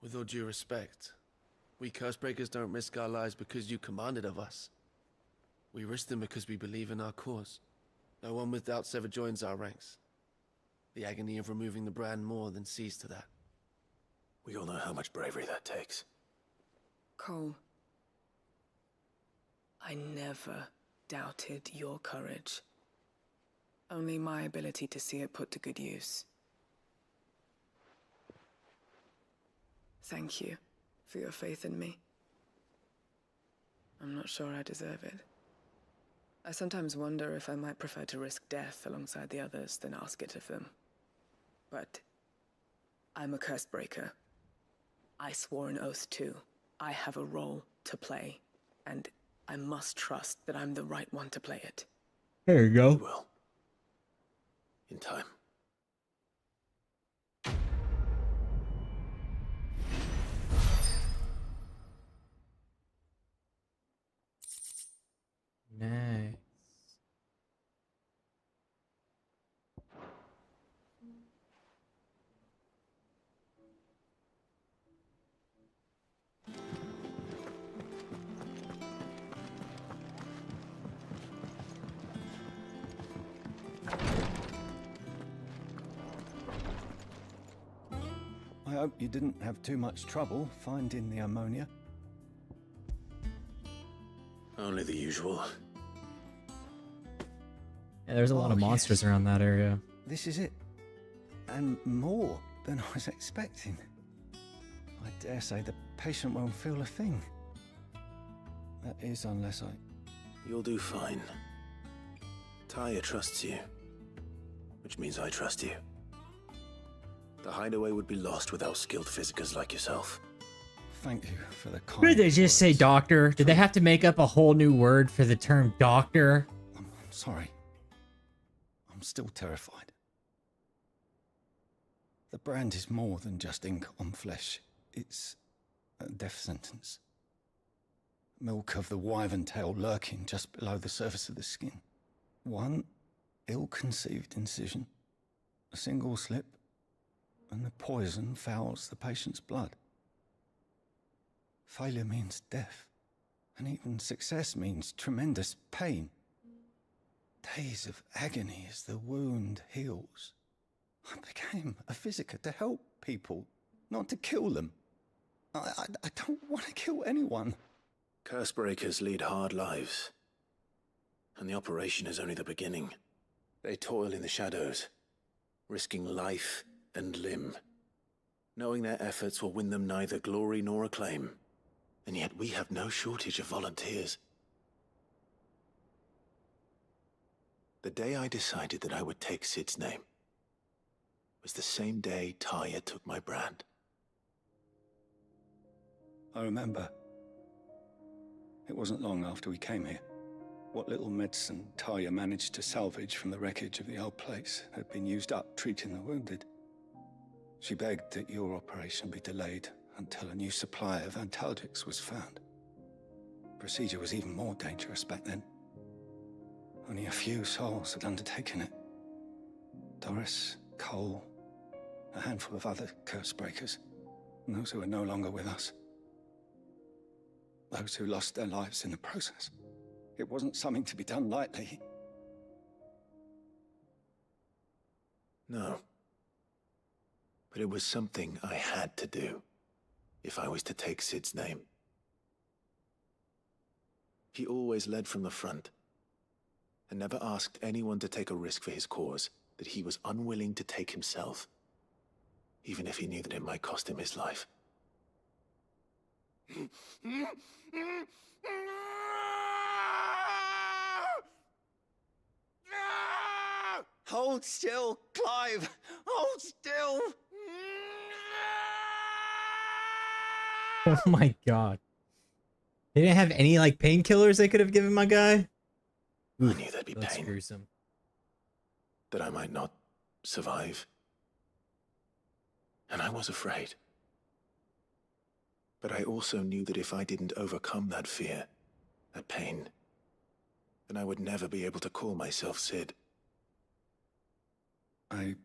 With all due respect, we Cursebreakers don't risk our lives because you commanded of us. We risk them because we believe in our cause. No one with doubts ever joins our ranks. The agony of removing the brand more than sees to that. We all know how much bravery that takes. Cole, I never doubted your courage. Only my ability to see it put to good use. Thank you for your faith in me. I'm not sure I deserve it. I sometimes wonder if I might prefer to risk death alongside the others than ask it of them. But I'm a Cursebreaker. I swore an oath too. I have a role to play, and I must trust that I'm the right one to play it. There you go. You will. In time. Nice. I hope you didn't have too much trouble finding the ammonia. Only the usual. Yeah, there's a lot of monsters around that area. This is it. And more than I was expecting. I dare say the patient won't feel a thing. That is, unless I... You'll do fine. Taya trusts you. Which means I trust you. The hideaway would be lost without skilled physicers like yourself. Thank you for the kind... Who did they just say doctor? Did they have to make up a whole new word for the term doctor? I'm sorry. I'm still terrified. The brand is more than just ink on flesh. It's a death sentence. Milk of the wyvern tail lurking just below the surface of the skin. One ill-conceived incision, a single slip, and the poison fouls the patient's blood. Failure means death, and even success means tremendous pain. Days of agony as the wound heals. I became a physiker to help people, not to kill them. I don't want to kill anyone. Cursebreakers lead hard lives. And the operation is only the beginning. They toil in the shadows, risking life and limb, knowing their efforts will win them neither glory nor acclaim. And yet we have no shortage of volunteers. The day I decided that I would take Sid's name was the same day Taya took my brand. I remember. It wasn't long after we came here. What little medicine Taya managed to salvage from the wreckage of the old place had been used up treating the wounded. She begged that your operation be delayed until a new supply of antalgics was found. Procedure was even more dangerous back then. Only a few souls had undertaken it. Doris, Cole, a handful of other Cursebreakers, and those who are no longer with us. Those who lost their lives in the process. It wasn't something to be done lightly. No. But it was something I had to do, if I was to take Sid's name. He always led from the front, and never asked anyone to take a risk for his cause that he was unwilling to take himself, even if he knew that it might cost him his life. Hold still, Clive! Hold still! Oh my god. They didn't have any like painkillers they could have given my guy? I knew there'd be That's pain. gruesome. That I might not survive. And I was afraid. But I also knew that if I didn't overcome that fear, that pain, then I would never be able to call myself Sid. I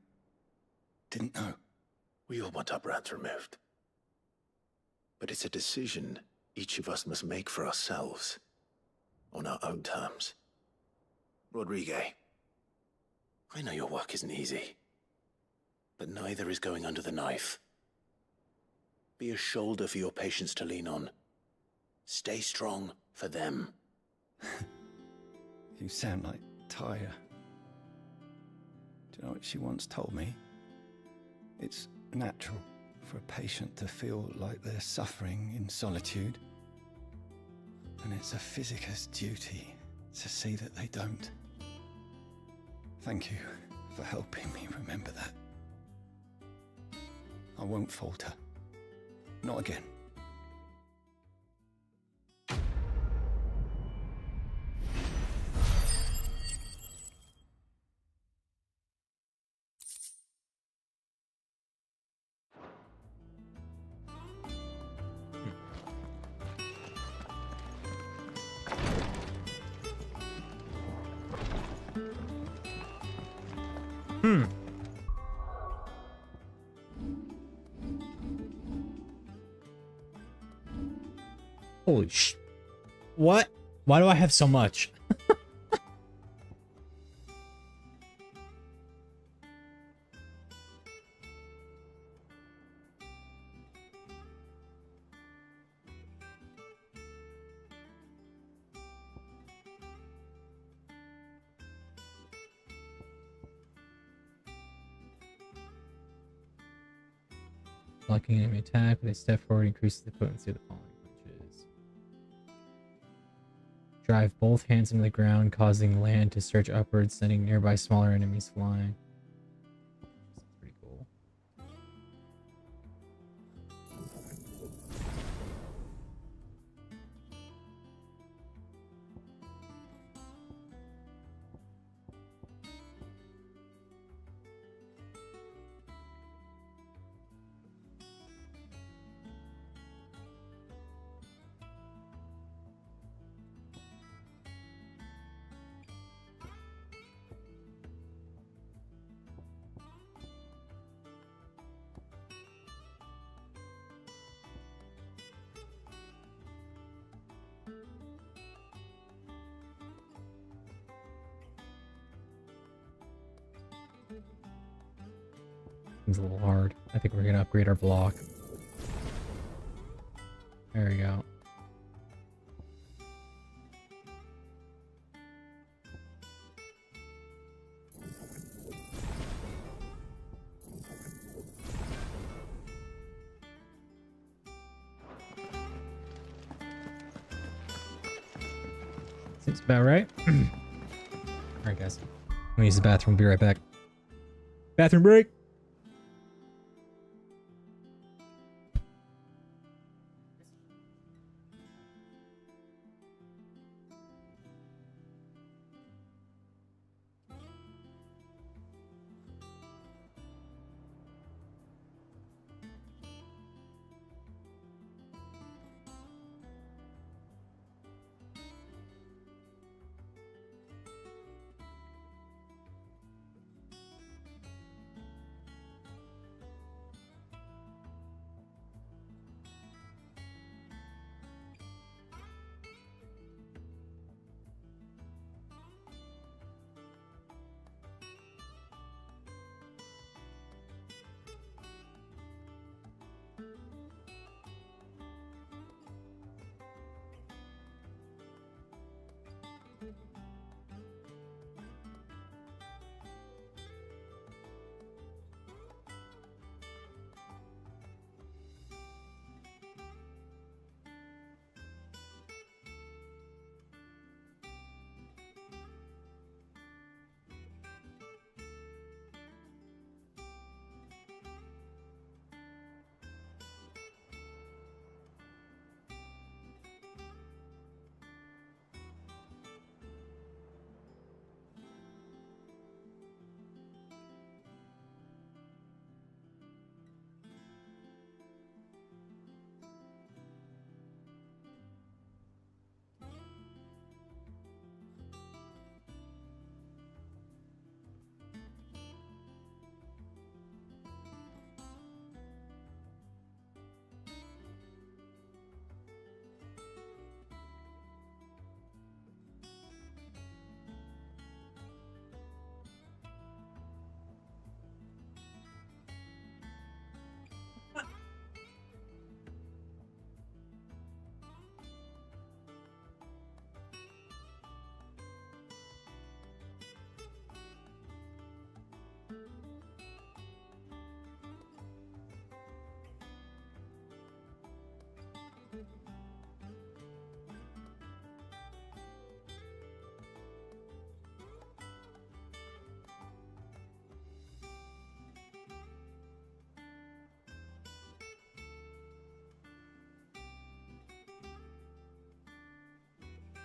didn't know. We all want our brands removed. But it's a decision each of us must make for ourselves, on our own terms. Rodrigue, I know your work isn't easy, but neither is going under the knife. Be a shoulder for your patients to lean on. Stay strong for them. You sound like Tyre. Do you know what she once told me? It's natural for a patient to feel like they're suffering in solitude. And it's a physicist's duty to see that they don't. Thank you for helping me remember that. I won't falter. Not again. Holy sh... What? Why do I have so much? Blocking enemy attack with a step forward increases the potency of the falling punches. Drive both hands into the ground, causing land to stretch upwards, sending nearby smaller enemies flying. That's pretty cool. Seems a little hard. I think we're gonna upgrade our block. There we go. Seems about right. Alright guys. I'm gonna use the bathroom, be right back. Bathroom break!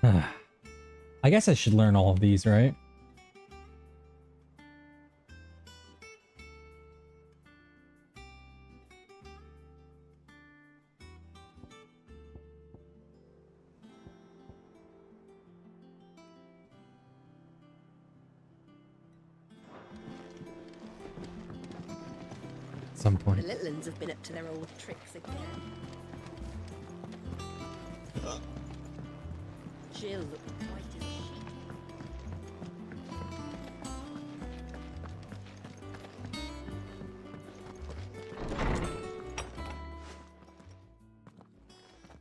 I guess I should learn all of these, right? At some point. The little uns have been up to their old tricks again. Jill looked white as sheet.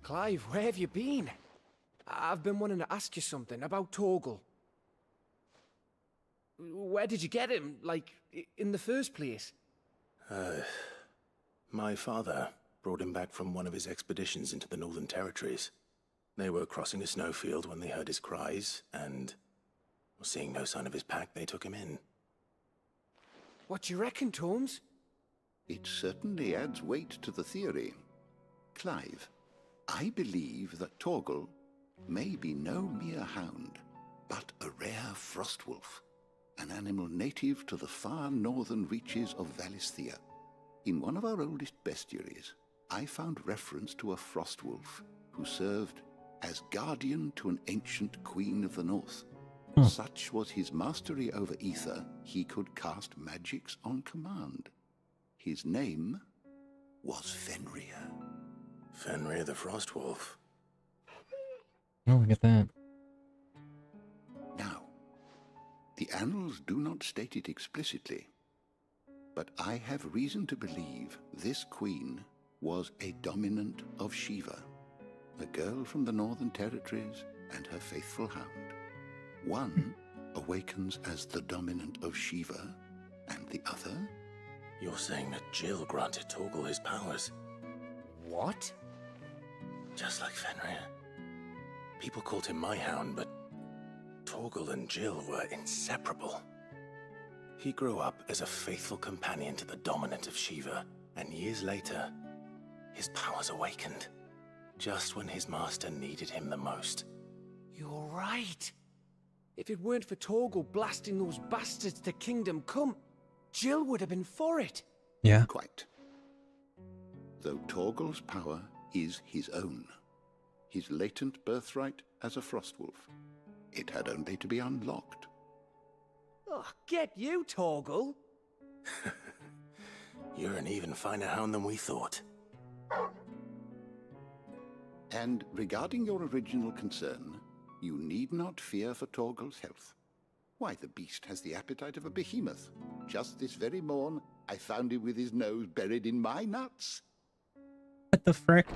Clive, where have you been? I've been wanting to ask you something about Torgal. Where did you get him, like, in the first place? My father brought him back from one of his expeditions into the Northern Territories. They were crossing a snowfield when they heard his cries, and seeing no sign of his pack, they took him in. What do you reckon, Torms? It certainly adds weight to the theory. Clive, I believe that Torgal may be no mere hound, but a rare frostwolf, an animal native to the far northern reaches of Valisthea. In one of our oldest bestiaries, I found reference to a frostwolf who served as guardian to an ancient queen of the north. Such was his mastery over ether, he could cast magics on command. His name was Fenrir. Fenrir the Frostwolf. Oh, look at that. Now, the annals do not state it explicitly, but I have reason to believe this queen was a dominant of Shiva, a girl from the Northern Territories and her faithful hound. One awakens as the dominant of Shiva, and the other? You're saying that Jill granted Torgal his powers? What? Just like Fenrir. People called him my hound, but Torgal and Jill were inseparable. He grew up as a faithful companion to the dominant of Shiva, and years later, his powers awakened, just when his master needed him the most. You're right. If it weren't for Torgal blasting those bastards to Kingdom Come, Jill would have been for it. Yeah. Quite. Though Torgal's power is his own, his latent birthright as a Frostwolf, it had only to be unlocked. Oh, get you, Torgal. You're an even finer hound than we thought. And regarding your original concern, you need not fear for Torgal's health. Why, the beast has the appetite of a behemoth. Just this very morn, I found him with his nose buried in my nuts. What the frick?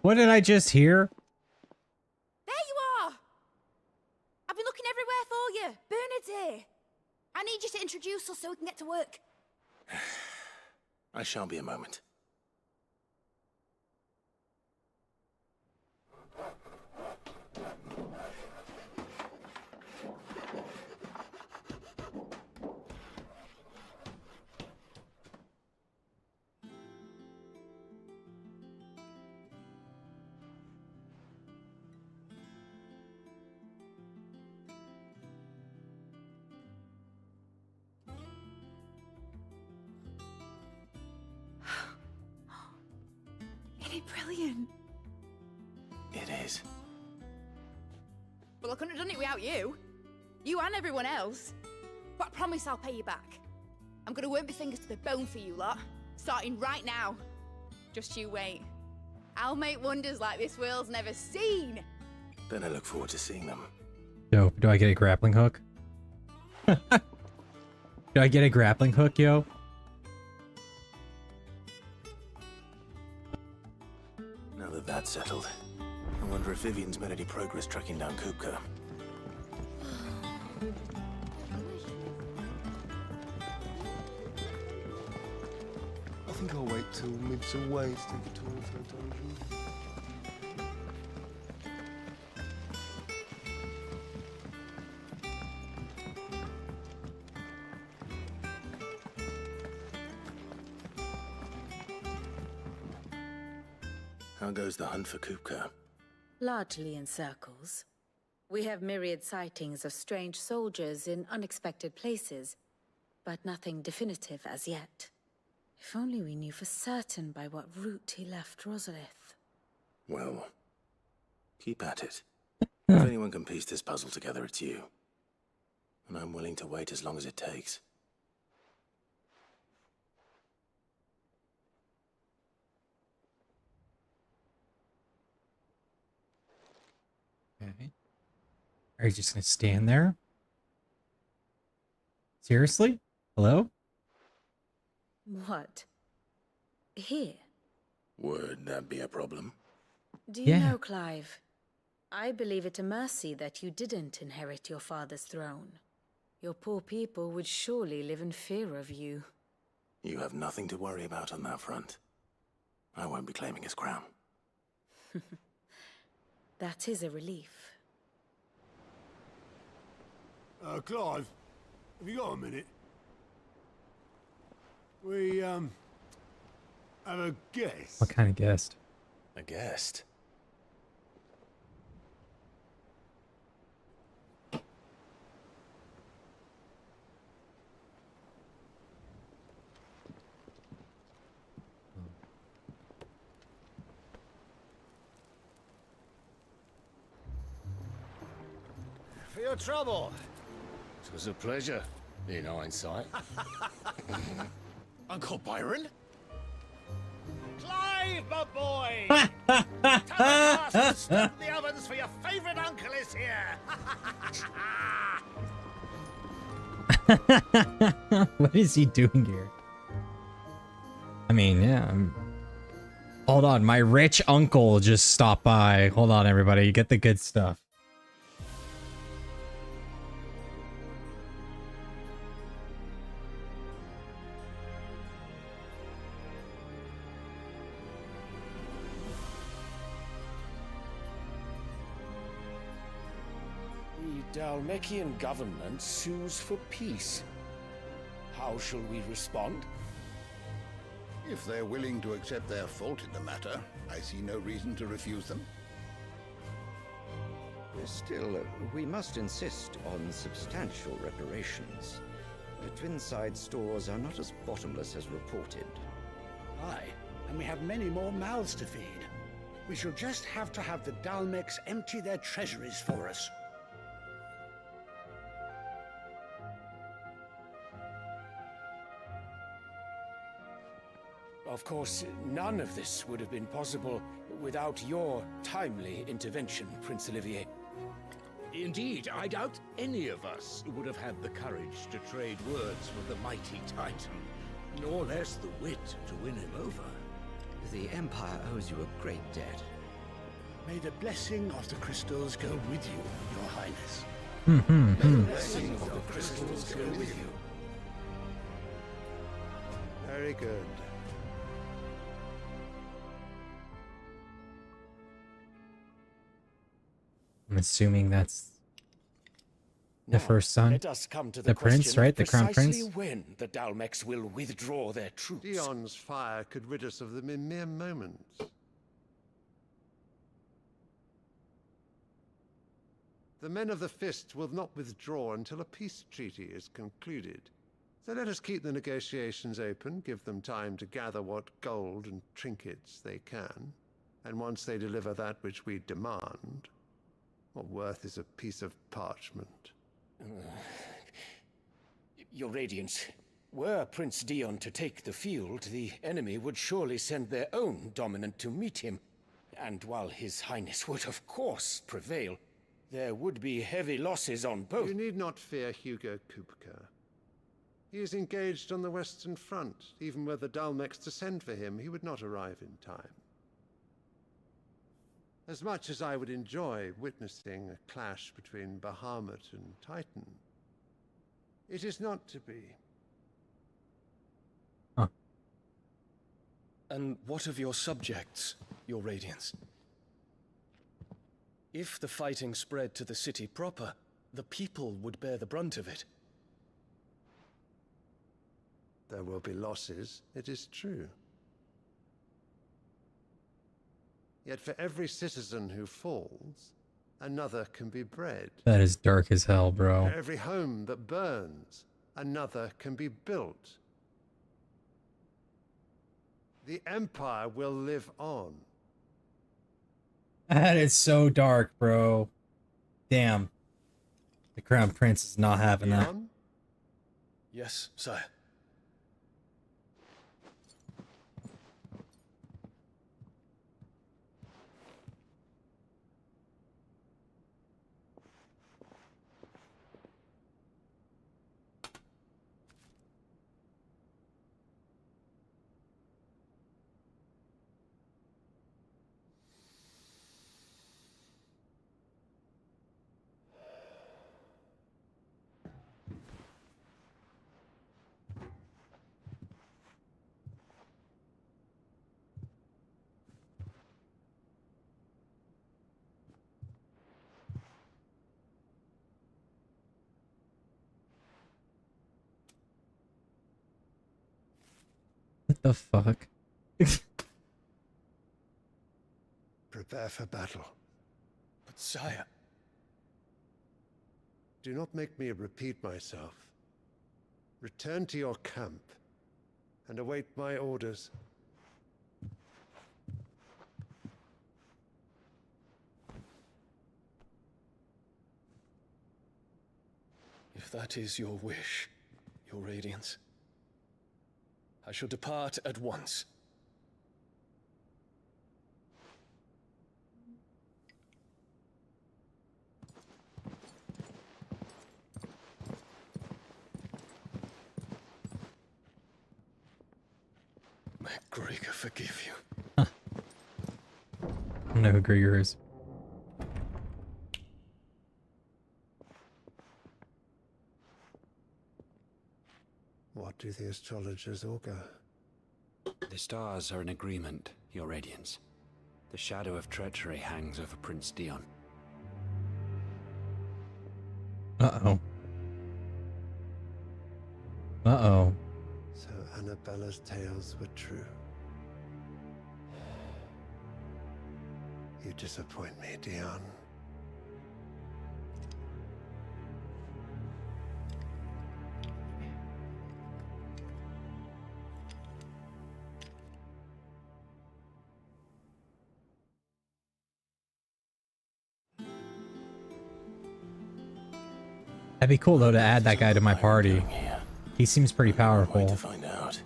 What did I just hear? There you are! I've been looking everywhere for you. Bernard's here. I need you to introduce us so we can get to work. I shan't be a moment. Isn't it brilliant? It is. Well, I couldn't have done it without you. You and everyone else. But I promise I'll pay you back. I'm gonna work my fingers to the bone for you lot, starting right now. Just you wait. I'll make wonders like this world's never seen. Then I look forward to seeing them. Yo, do I get a grappling hook? Do I get a grappling hook, yo? Now that that's settled, I wonder if Vivian's made any progress tracking down Kupka. I think I'll wait till mid's away to take a tour of her dungeon. How goes the hunt for Kupka? Largely in circles. We have myriad sightings of strange soldiers in unexpected places, but nothing definitive as yet. If only we knew for certain by what route he left Rosalith. Well, keep at it. If anyone can piece this puzzle together, it's you. And I'm willing to wait as long as it takes. Okay. Are you just gonna stand there? Seriously? Hello? What? Here? Would that be a problem? Do you know, Clive? I believe it a mercy that you didn't inherit your father's throne. Your poor people would surely live in fear of you. You have nothing to worry about on that front. I won't be claiming his crown. That is a relief. Clive, have you got a minute? We, have a guest. What kind of guest? A guest? For your trouble. It was a pleasure, in hindsight. Uncle Byron? Clive, my boy! Tell the stop the ovens for your favorite uncle is here! What is he doing here? I mean, yeah. Hold on, my rich uncle just stopped by. Hold on, everybody. Get the good stuff. The Dalmekian government sues for peace. How shall we respond? If they're willing to accept their fault in the matter, I see no reason to refuse them. Still, we must insist on substantial reparations. The Twinside stores are not as bottomless as reported. Aye, and we have many more mouths to feed. We shall just have to have the Dalmecs empty their treasuries for us. Of course, none of this would have been possible without your timely intervention, Prince Olivier. Indeed, I doubt any of us would have had the courage to trade words with the mighty Titan, nor less the wit to win him over. The Empire owes you a great debt. May the blessing of the crystals go with you, Your Highness. May the blessing of the crystals go with you. Very good. I'm assuming that's the first son. Let us come to the prince, question right? of The crown precisely prince. when the Dalmecs will withdraw their troops. Dion's fire could rid us of them in mere moments. The men of the Fist will not withdraw until a peace treaty is concluded. So let us keep the negotiations open, give them time to gather what gold and trinkets they can, and once they deliver that which we demand, what worth is a piece of parchment? Your Radiance, were Prince Dion to take the field, the enemy would surely send their own dominant to meet him. And while His Highness would of course prevail, there would be heavy losses on both. You need not fear Hugo Kupka. He is engaged on the Western Front. Even were the Dalmecs to send for him, he would not arrive in time. As much as I would enjoy witnessing a clash between Bahamut and Titan, it is not to be. Huh. And what of your subjects, Your Radiance? If the fighting spread to the city proper, the people would bear the brunt of it. There will be losses, it is true. Yet for every citizen who falls, another can be bred. That is dark as hell, bro. For every home that burns, another can be built. The Empire will live on. That is so dark, bro. Damn. The Crown Prince is not having that. Yes, sire. What the fuck? Prepare for battle. But sire... Do not make me repeat myself. Return to your camp and await my orders. If that is your wish, your radiance, I shall depart at once. May Gregor forgive you. I don't know who Gregor is. What do the astrologers augur? The stars are in agreement, Your Radiance. The shadow of treachery hangs over Prince Dion. Uh-oh. Uh-oh. So Annabella's tales were true. You disappoint me, Dion. That'd be cool though to add that guy to my party. He seems pretty powerful. To find out.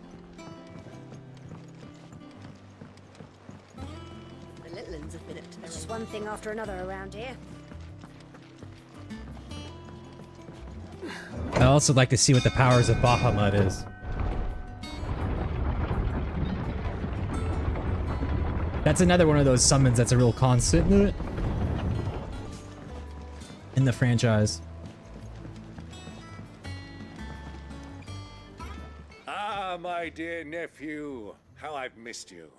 The little ones have been up to there's just one thing after another around here. I'd also like to see what the powers of Bahamut is. That's another one of those summons that's a real constant in the franchise. My dear nephew, how I've missed you.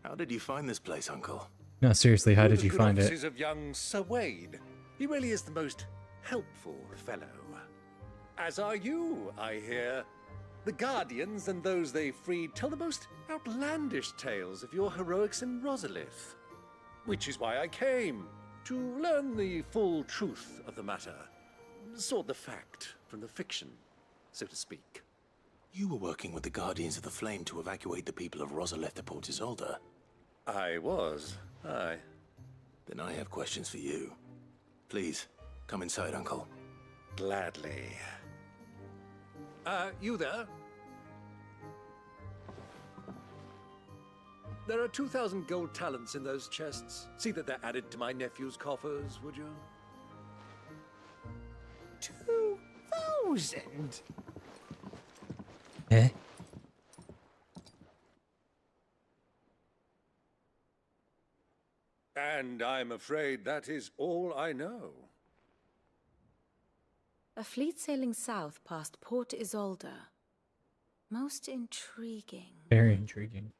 How did you find this place, Uncle? No, seriously, how did you find it? Offices of young Sir Wade. He really is the most helpful fellow. As are you, I hear. The Guardians and those they freed tell the most outlandish tales of your heroics in Rosalith. Which is why I came, to learn the full truth of the matter. Sort the fact from the fiction, so to speak. You were working with the Guardians of the Flame to evacuate the people of Rosalith to Port Isolde. I was, aye. Then I have questions for you. Please, come inside, Uncle. Gladly. You there? There are 2,000 gold talents in those chests. See that they're added to my nephew's coffers, would you? 2,000? Eh? And I'm afraid that is all I know. A fleet sailing south past Port Isolde. Most intriguing. Very intriguing.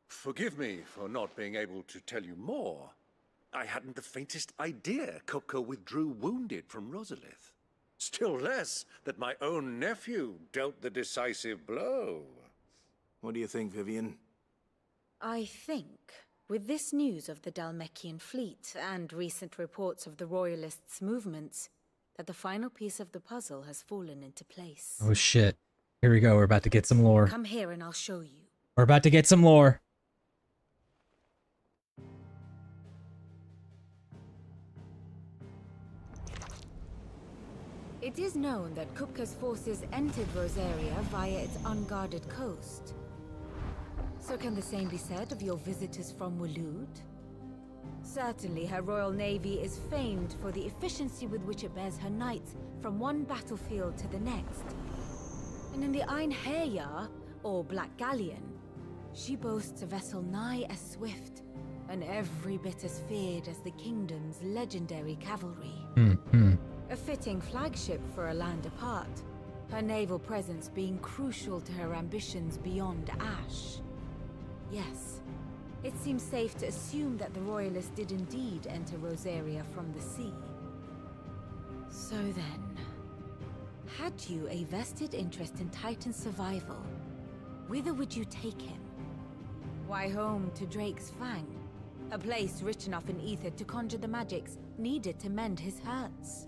Forgive me for not being able to tell you more. I hadn't the faintest idea Coco withdrew wounded from Rosalith. Still less that my own nephew dealt the decisive blow. What do you think, Vivian? I think With this news of the Dalmekian fleet and recent reports of the Royalists' movements, that the final piece of the puzzle has fallen into place. Oh shit. Here we go. We're about to get some lore. Come here and I'll show you. We're about to get some lore. It is known that Kupka's forces entered Rosaria via its unguarded coast. So can the same be said of your visitors from Waloed? Certainly her royal navy is famed for the efficiency with which it bears her knights from one battlefield to the next. And in the Einherjar, or Black Galleon, she boasts a vessel nigh as swift and every bit as feared as the kingdom's legendary cavalry. A fitting flagship for a land apart, her naval presence being crucial to her ambitions beyond Ash. Yes, it seems safe to assume that the Royalists did indeed enter Rosaria from the sea. So then, had you a vested interest in Titan's survival, whither would you take him? Why, home to Drake's Fang, a place rich enough in ether to conjure the magics needed to mend his hurts.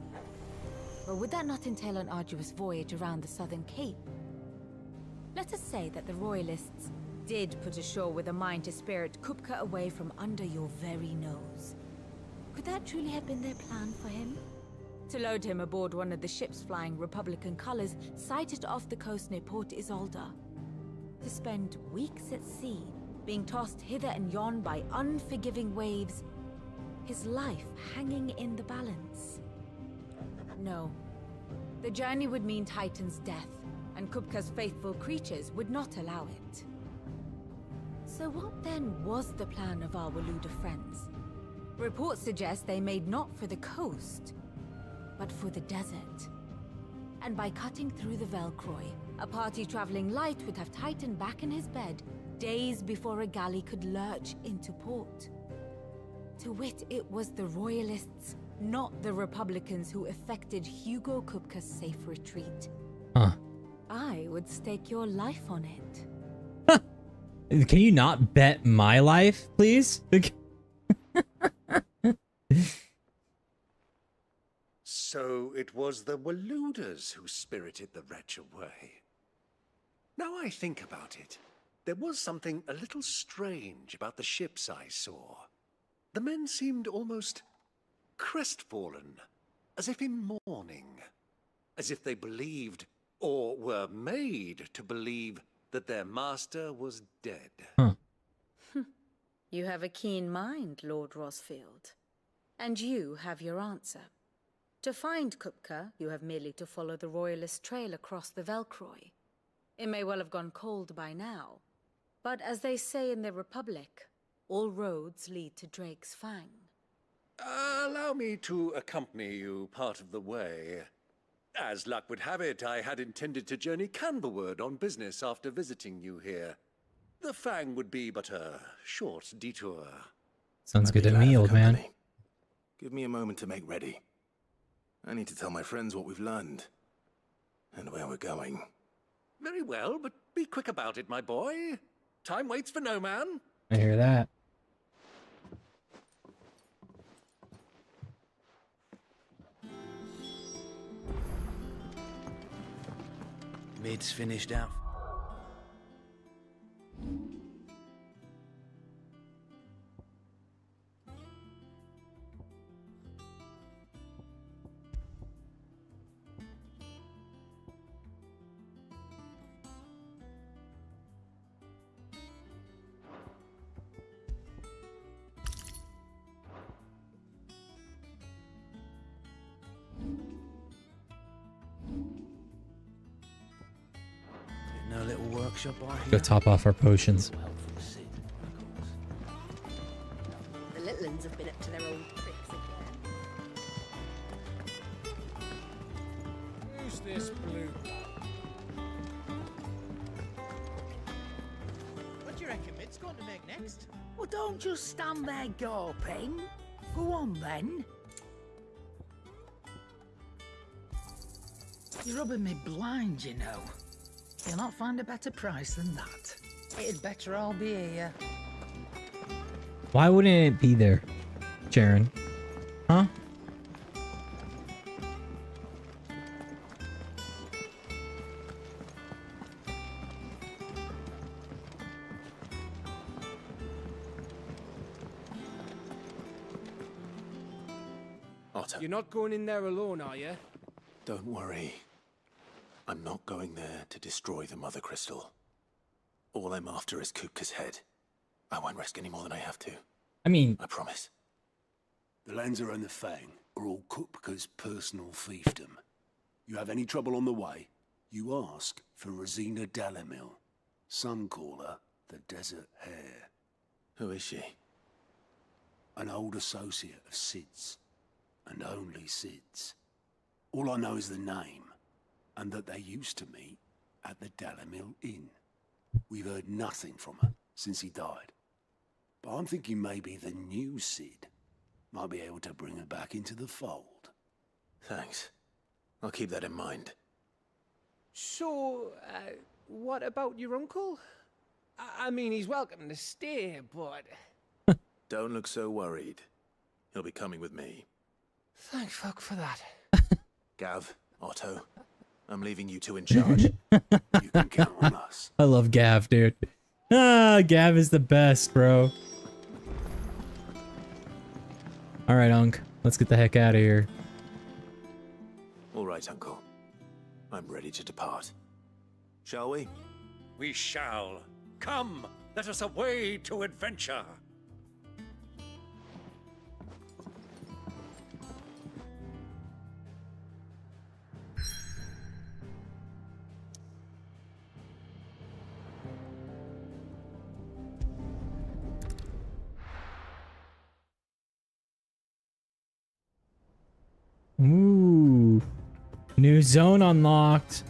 But would that not entail an arduous voyage around the southern cape? Let us say that the Royalists did put ashore with a mind to spirit Kupka away from under your very nose. Could that truly have been their plan for him? To load him aboard one of the ships flying Republican colors sighted off the coast near Port Isolde? To spend weeks at sea, being tossed hither and yon by unforgiving waves, his life hanging in the balance? No. The journey would mean Titan's death, and Kupka's faithful creatures would not allow it. So what then was the plan of our Waluda friends? Reports suggest they made not for the coast, but for the desert. And by cutting through the Velcroy, a party traveling light would have Titan back in his bed days before a galley could lurch into port. To wit, it was the Royalists, not the Republicans, who effected Hugo Kupka's safe retreat. Huh. I would stake your life on it. Can you not bet my life, please? So it was the Waluders who spirited the wretch away. Now I think about it, there was something a little strange about the ships I saw. The men seemed almost crestfallen, as if in mourning, as if they believed, or were made to believe, that their master was dead. You have a keen mind, Lord Rosfield. And you have your answer. To find Kupka, you have merely to follow the Royalist trail across the Velcroy. It may well have gone cold by now, but as they say in the Republic, all roads lead to Drake's Fang. Allow me to accompany you part of the way. As luck would have it, I had intended to journey Canberward on business after visiting you here. The Fang would be but a short detour. Sounds good to me, old man. Give me a moment to make ready. I need to tell my friends what we've learned and where we're going. Very well, but be quick about it, my boy. Time waits for no man. I hear that. Mid's finished out. No little workshop I hear. Go top off our potions. The little ones have been up to their old tricks again. Who's this blue? What do you reckon Mid's going to make next? Well, don't just stand there gawping. Go on then. You're rubbing me blind, you know. You'll not find a better price than that. It'd better all be here. Why wouldn't it be there, Jaren? Huh? Otto. You're not going in there alone, are you? Don't worry. I'm not going there to destroy the Mother Crystal. All I'm after is Kupka's head. I won't risk any more than I have to. I mean... I promise. The Lancer and the Fang are all Kupka's personal fiefdom. You have any trouble on the way, you ask for Rosina Dalamil. Some call her the Desert Hare. Who is she? An old associate of Sid's. And only Sid's. All I know is the name, and that they used to meet at the Dalamil Inn. We've heard nothing from her since he died. But I'm thinking maybe the new Sid might be able to bring her back into the fold. Thanks. I'll keep that in mind. So, what about your uncle? I mean, he's welcome to stay, but... Don't look so worried. He'll be coming with me. Thank fuck for that. Gav, Otto, I'm leaving you two in charge. You can count on us. I love Gav, dude. Ah, Gav is the best, bro. All right, Unc. Let's get the heck out of here. All right, Uncle. I'm ready to depart. Shall we? We shall. Come, let us away to adventure. Ooh. New zone unlocked.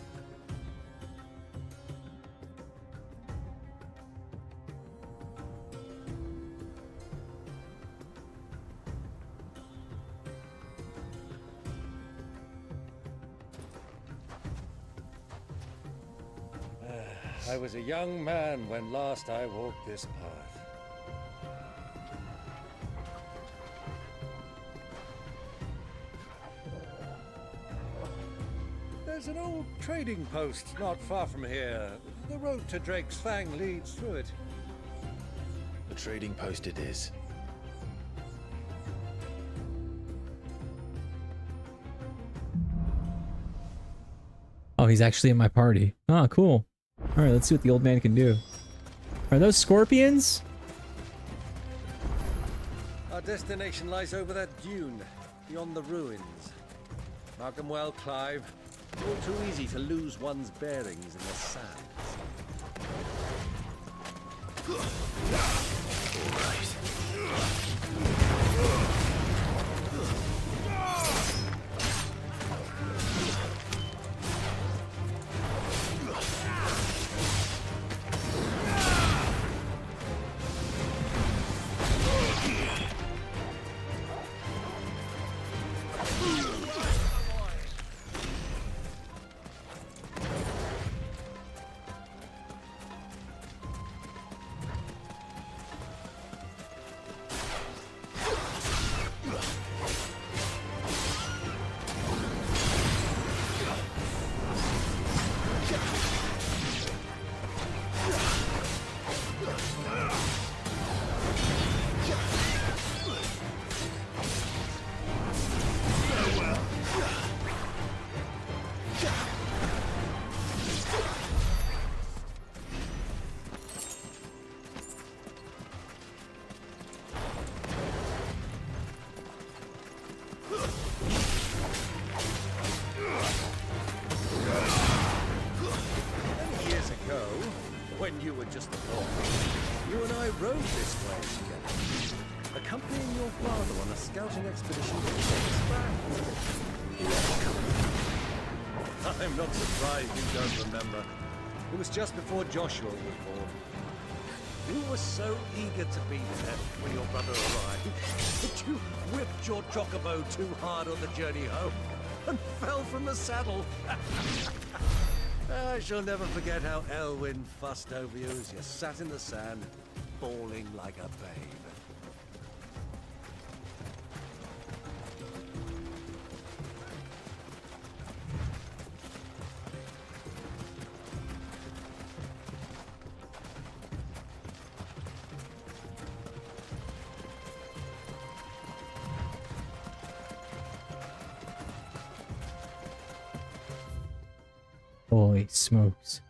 I was a young man when last I walked this path. There's an old trading post not far from here. The road to Drake's Fang leads through it. The trading post it is. Oh, he's actually in my party. Oh, cool. All right, let's see what the old man can do. Are those scorpions? Our destination lies over that dune, beyond the ruins. Mark 'em well, Clive. All too easy to lose one's bearings in the sands. All right. When you were just a boy, you and I rode this way together, accompanying your father on a scouting expedition to Drake's Fang. I'm not surprised you don't remember. It was just before Joshua was born. You were so eager to be there when your brother arrived that you whipped your chocobo too hard on the journey home and fell from the saddle. I shall never forget how Elwyn fussed over you as you sat in the sand, bawling like a babe. Holy smokes.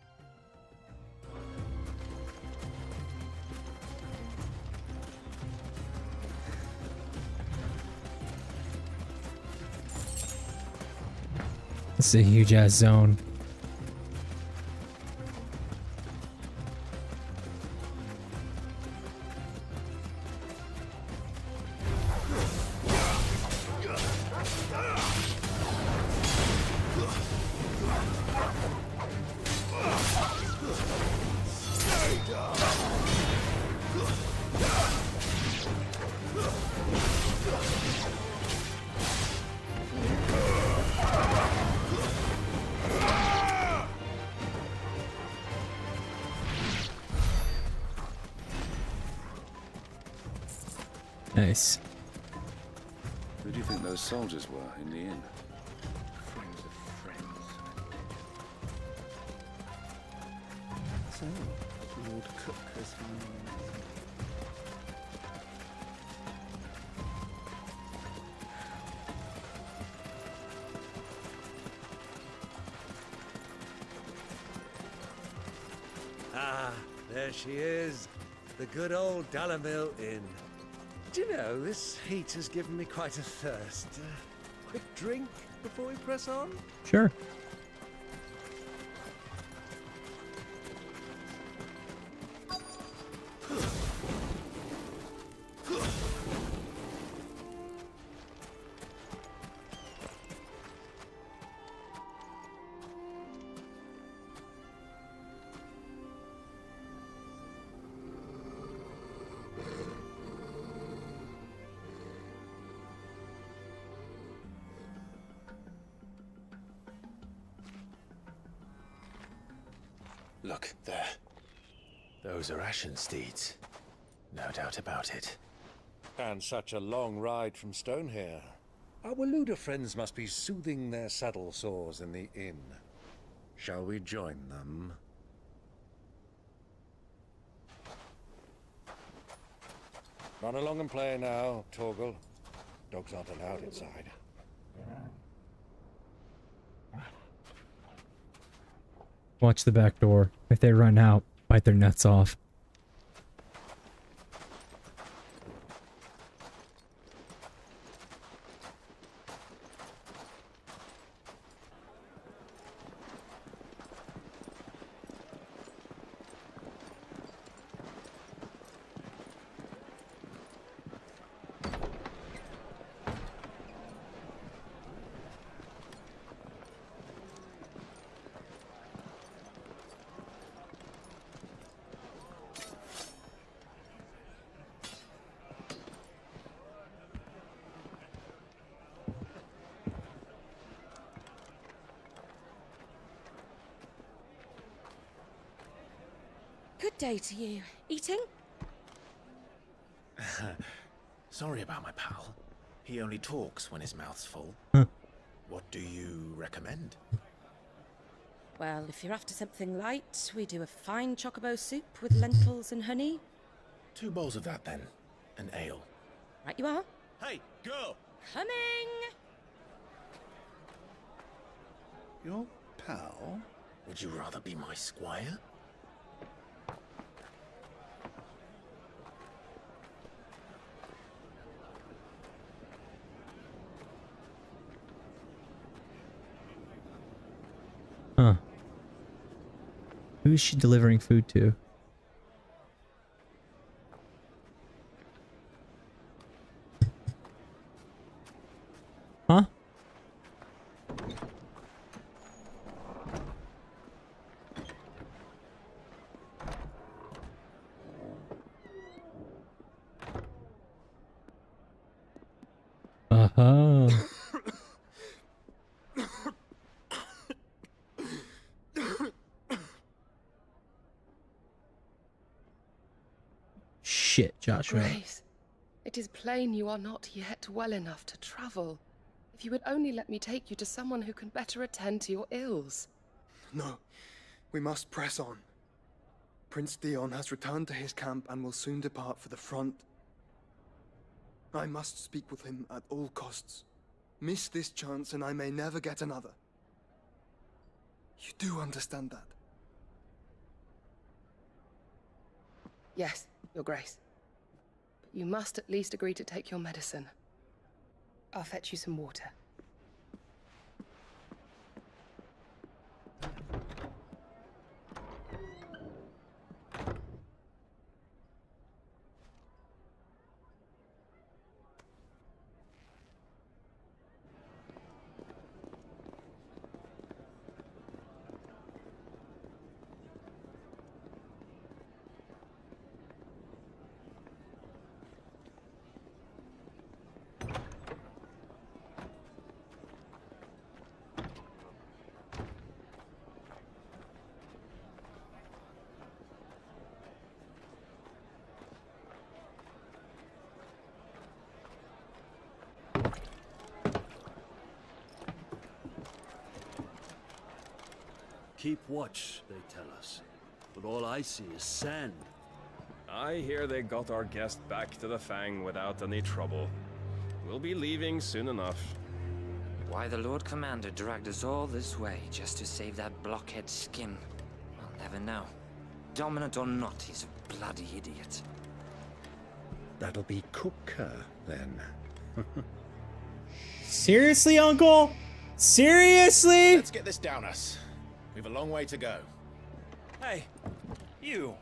This is a huge ass zone. Nice. Who do you think those soldiers were in the inn? Friends of friends. So, Lord Cook has found Ah, there she is. The good old Dalamil Inn. Do you know, this heat has given me quite a thirst. Quick drink before we press on? Sure. Look, there. Those are ashen steeds. No doubt about it. And such a long ride from Stonehair. Our Waluda friends must be soothing their saddle sores in the inn. Shall we join them? Run along and play now, Torgal. Dogs aren't allowed inside. Watch the back door. If they run out, bite their nuts off. Good day to you. Eating? Sorry about my pal. He only talks when his mouth's full. What do you recommend? Well, if you're after something light, we do a fine chocobo soup with lentils and honey. 2 bowls of that then. An ale. Right you are. Hey, girl! Coming! Your pal? Would you rather be my squire? Huh. Who is she delivering food to? Huh? Uh-huh. Shit, Joshua. Grace, it is plain you are not yet well enough to travel. If you would only let me take you to someone who can better attend to your ills. No, we must press on. Prince Dion has returned to his camp and will soon depart for the front. I must speak with him at all costs. Miss this chance and I may never get another. You do understand that? Yes, Your Grace. But you must at least agree to take your medicine. I'll fetch you some water. Keep watch, they tell us. But all I see is sand. I hear they got our guest back to the Fang without any trouble. We'll be leaving soon enough. Why the Lord Commander dragged us all this way just to save that blockhead skin, I'll never know. Dominant or not, he's a bloody idiot. That'll be Cooker, then. Seriously, Uncle? Seriously? Let's get this down us. We've a long way to go. Hey, you.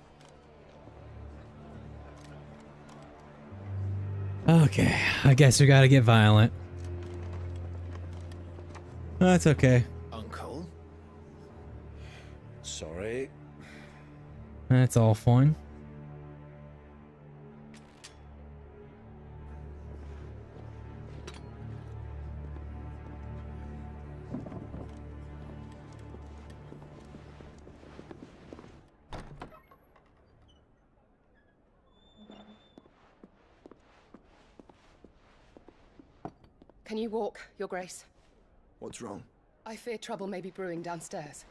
Okay, I guess we gotta get violent. That's okay. Uncle? Sorry. That's all fine. Can you walk, Your Grace? What's wrong? I fear trouble may be brewing downstairs.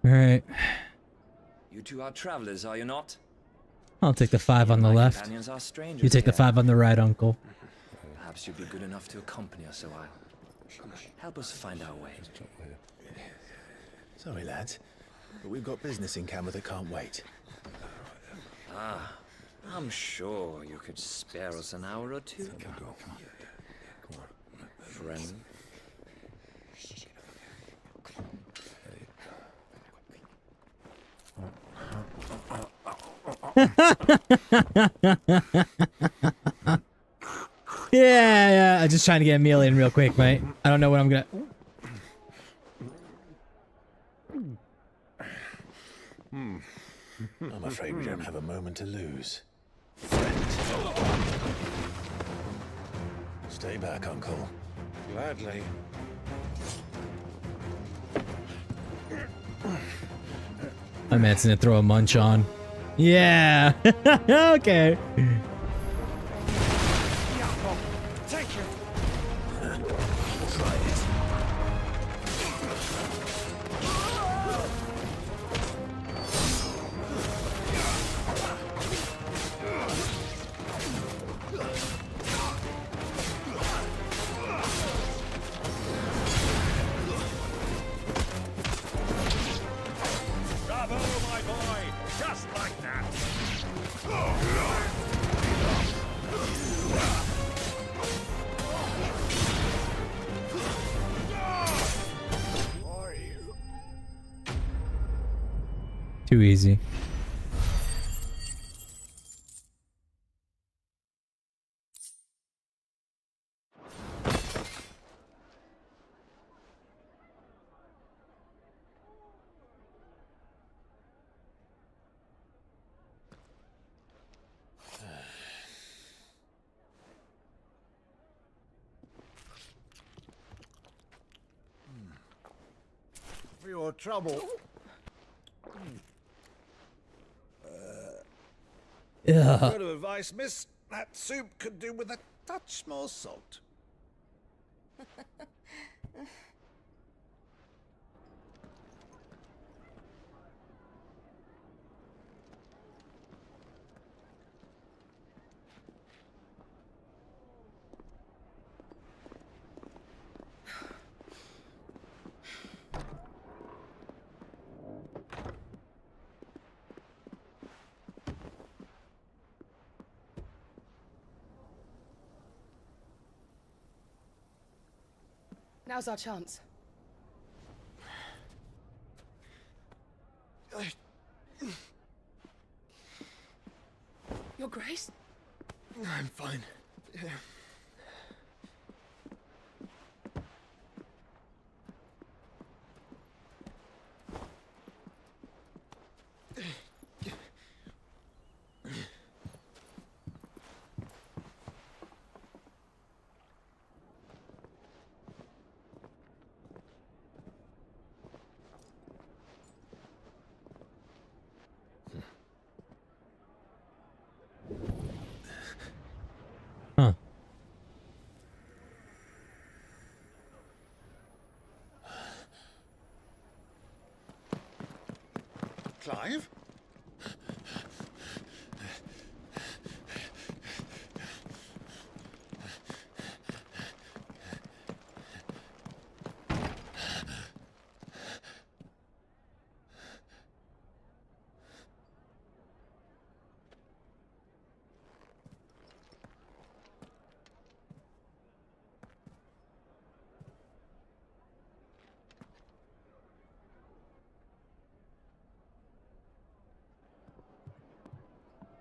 Alright. You two are travelers, are you not? I'll take the 5 on the left. Companions are strangers You take the here. 5 on the right, Uncle. Perhaps you'd be good enough to accompany us a while. Help us find our way. Sorry, lads, but we've got business in camera that can't wait. Ah, I'm sure you could spare us an hour or two. Come on. Friend. Yeah, I'm just trying to get a meal in real quick, mate. I don't know what I'm gonna... I'm afraid we don't have a moment to lose. Stay back, Uncle. Gladly. My man's gonna throw a munch on. Yeah! Okay. Thank you. Try it. Bravo, my boy! Just like that! Too easy. For your trouble. Yeah. Word of advice, miss. That soup could do with a touch more salt. Now's our chance. Your Grace? I'm fine. Huh. Clive?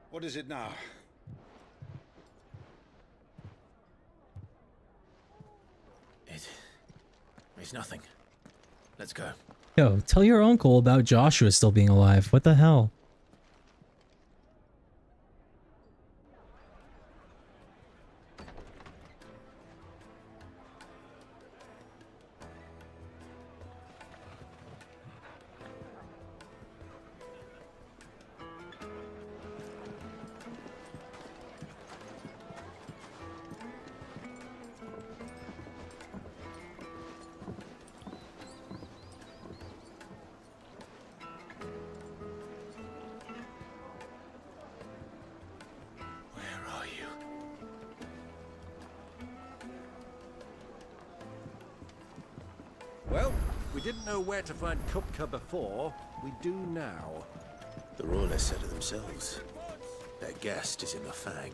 What is it now? It's nothing. Let's go. Yo, tell your uncle about Joshua still being alive. What the hell? Well, we didn't know where to find Kupka before. We do now. The Royalists said it themselves. Their guest is in the Fang.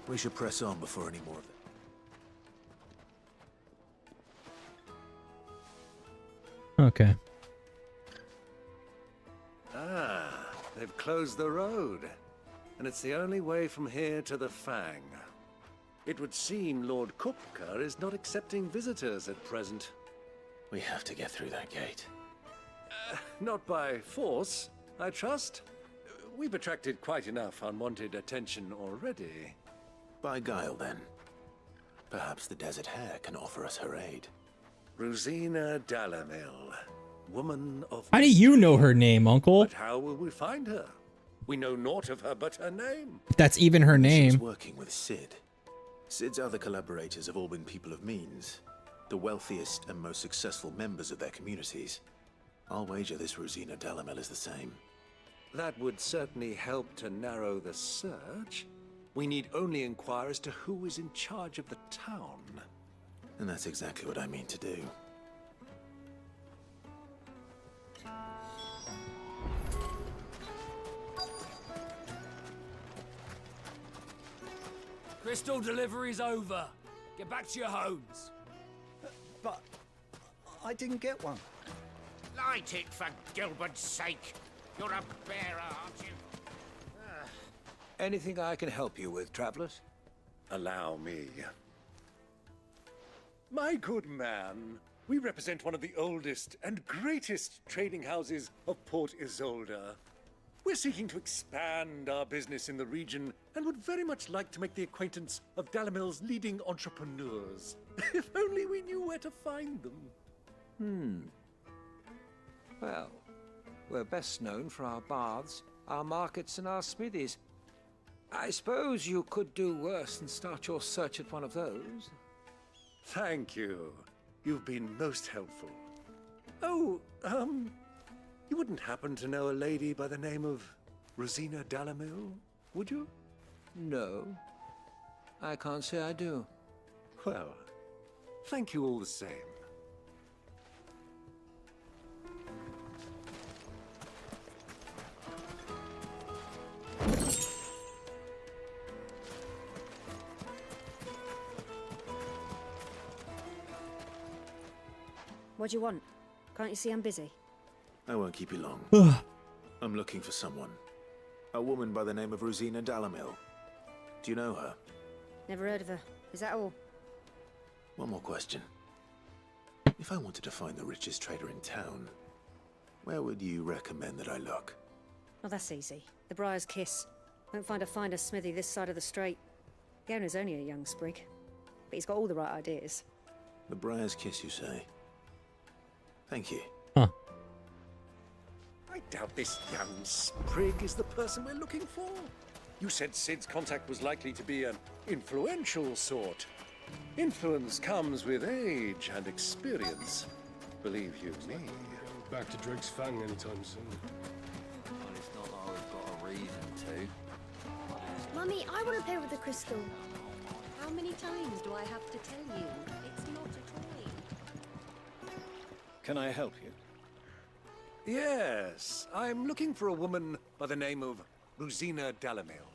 We should press on before any more of it. Okay. Ah, they've closed the road. And it's the only way from here to the Fang. It would seem Lord Kupka is not accepting visitors at present. We have to get through that gate. Not by force, I trust. We've attracted quite enough unwanted attention already. By guile, then. Perhaps the Desert Hare can offer us her aid. Rosina Dalamil, woman of... How do you know her name, Uncle? But how will we find her? We know naught of her but her name. If that's even her name. She's working with Sid. Sid's other collaborators have all been people of means. The wealthiest and most successful members of their communities. I'll wager this Rosina Dalamel is the same. That would certainly help to narrow the search. We need only inquire as to who is in charge of the town. And that's exactly what I mean to do. Crystal delivery's over. Get back to your homes. But I didn't get one. Light it, for Gilbert's sake. You're a bearer, aren't you? Anything I can help you with, travelers? Allow me. My good man, we represent one of the oldest and greatest trading houses of Port Isolde. We're seeking to expand our business in the region and would very much like to make the acquaintance of Dalamil's leading entrepreneurs. If only we knew where to find them. Well, we're best known for our baths, our markets, and our smithies. I suppose you could do worse than start your search at one of those. Thank you. You've been most helpful. Oh, you wouldn't happen to know a lady by the name of Rosina Dalamil, would you? No, I can't say I do. Well, thank you all the same. What do you want? Can't you see I'm busy? I won't keep you long. I'm looking for someone. A woman by the name of Rosina Dalamil. Do you know her? Never heard of her. Is that all? One more question. If I wanted to find the richest trader in town, where would you recommend that I look? Oh, that's easy. The Briar's Kiss. Won't find a finer smithy this side of the strait. The owner's only a young sprig, but he's got all the right ideas. The Briar's Kiss, you say? Thank you. Huh. I doubt this young sprig is the person we're looking for. You said Sid's contact was likely to be an influential sort. Influence comes with age and experience. Believe you me. Back to Drake's Fang anytime soon. Well, it's not like we've got a reason to. Mummy, I want to play with the crystal. How many times do I have to tell you? It's not a toy. Can I help you? Yes, I'm looking for a woman by the name of Rosina Dalamil.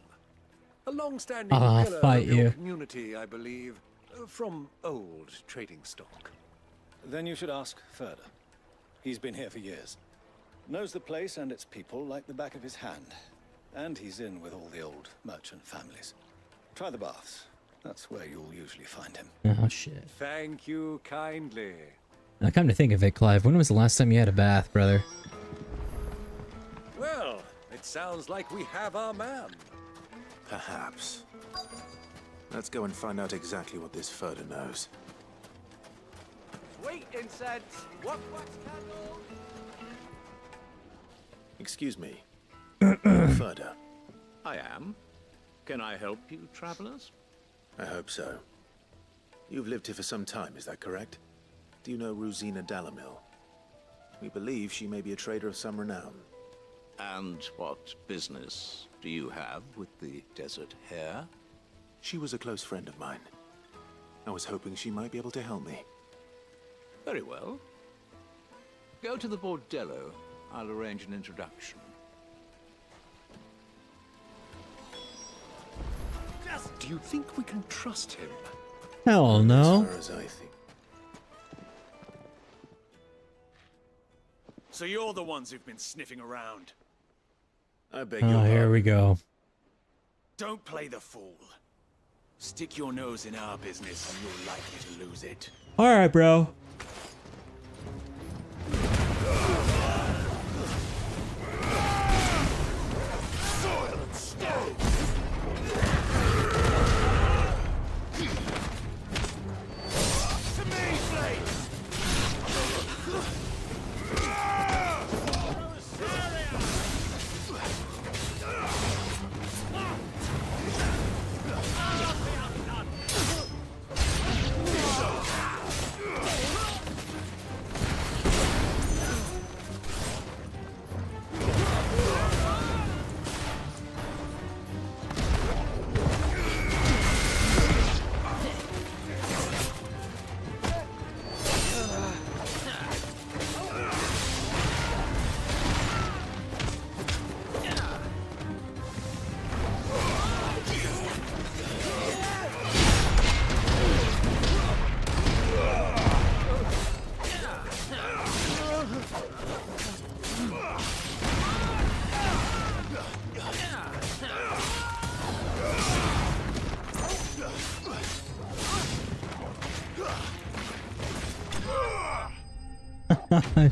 A long-standing I'll pillar fight of your you. community, I believe, from old trading stock. Then you should ask Ferda. He's been here for years. Knows the place and its people like the back of his hand. And he's in with all the old merchant families. Try the baths. That's where you'll usually find him. Oh, shit. Thank you kindly. Now, come to think of it, Clive, when was the last time you had a bath, brother? Well, it sounds like we have our man. Perhaps. Let's go and find out exactly what this Ferda knows. Sweet incense, wax candle. Excuse me. Ferda. I am. Can I help you, travelers? I hope so. You've lived here for some time, is that correct? Do you know Rosina Dalamil? We believe she may be a trader of some renown. And what business do you have with the desert hare? She was a close friend of mine. I was hoping she might be able to help me. Very well. Go to the bordello. I'll arrange an introduction. Do you think we can trust him? Hell no. As far as I think. So you're the ones who've been sniffing around. I beg your Oh, here we go. Don't play the fool. Stick your nose in our business and you're likely to lose it. Alright, bro. Soil and stone! To me, Blade!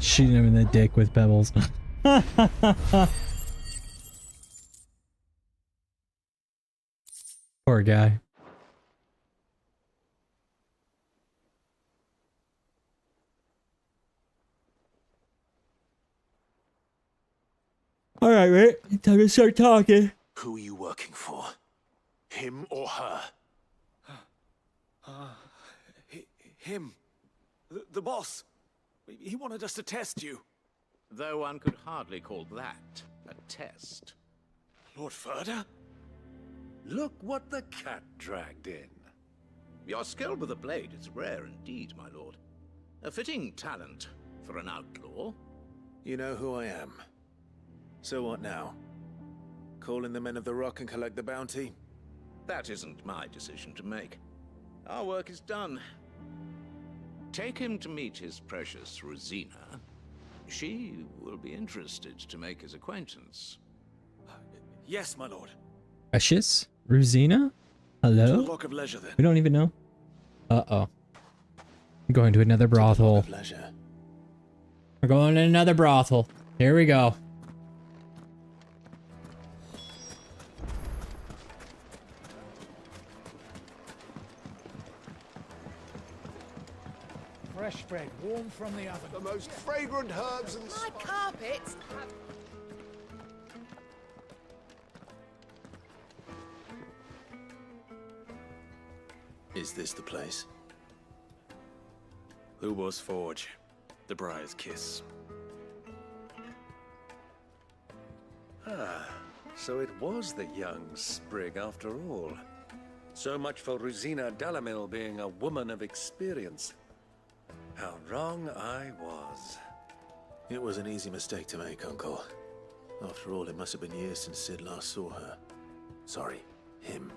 Shooting him in the dick with pebbles. Poor guy. Alright, right? Time to start talking. Who are you working for? Him or her? Him. The boss. He wanted us to test you. Though one could hardly call that a test. Lord Ferda? Look what the cat dragged in. Your skill with a blade is rare indeed, my lord. A fitting talent for an outlaw. You know who I am. So what now? Call in the men of the Rock and collect the bounty? That isn't my decision to make. Our work is done. Take him to meet his precious Rosina. She will be interested to make his acquaintance. Yes, my lord. Precious? Rosina? Hello? Talk of leisure, then. We don't even know. Uh-oh. I'm going to another brothel. Pleasure. We're going to another brothel. Here we go. Fresh bread, warm from the oven. The most fragrant herbs and My carpets. Is this the place? Lubo's Forge. The Briar's Kiss. Ah, so it was the young sprig after all. So much for Rosina Dalamil being a woman of experience. How wrong I was. It was an easy mistake to make, Uncle. After all, it must have been years since Sid last saw her. Sorry, him.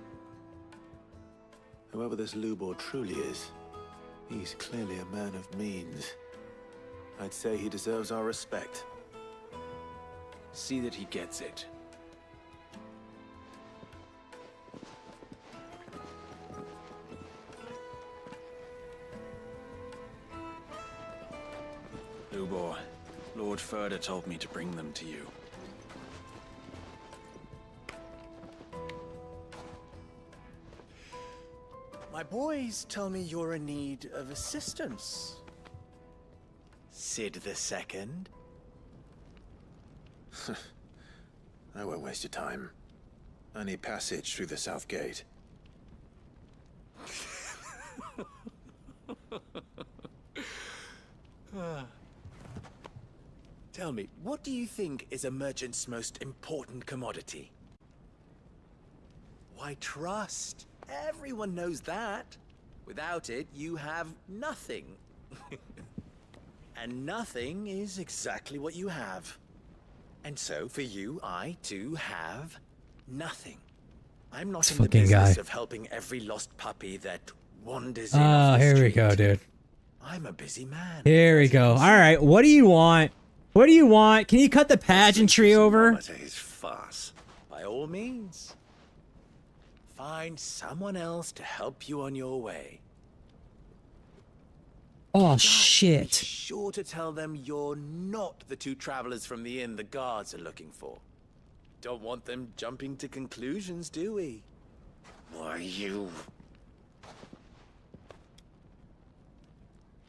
Whoever this Lubor truly is, he's clearly a man of means. I'd say he deserves our respect. See that he gets it. Lubor, Lord Furder told me to bring them to you. My boys tell me you're in need of assistance. Sid the Second. I won't waste your time. I need passage through the south gate. Tell me, what do you think is a merchant's most important commodity? Why, trust. Everyone knows that. Without it, you have nothing. And nothing is exactly what you have. And so, for you, I, too, have nothing. I'm not in the business of helping every lost puppy that wanders in off the here we street. go, dude. I'm a busy man. Here we go. All right, what do you want? What do you want? Can you cut the pageantry over? His farce. By all means. Find someone else to help you on your way. Oh, Be shit. sure to tell them you're not the two travelers from the inn the guards are looking for. Don't want them jumping to conclusions, do we? Why, you...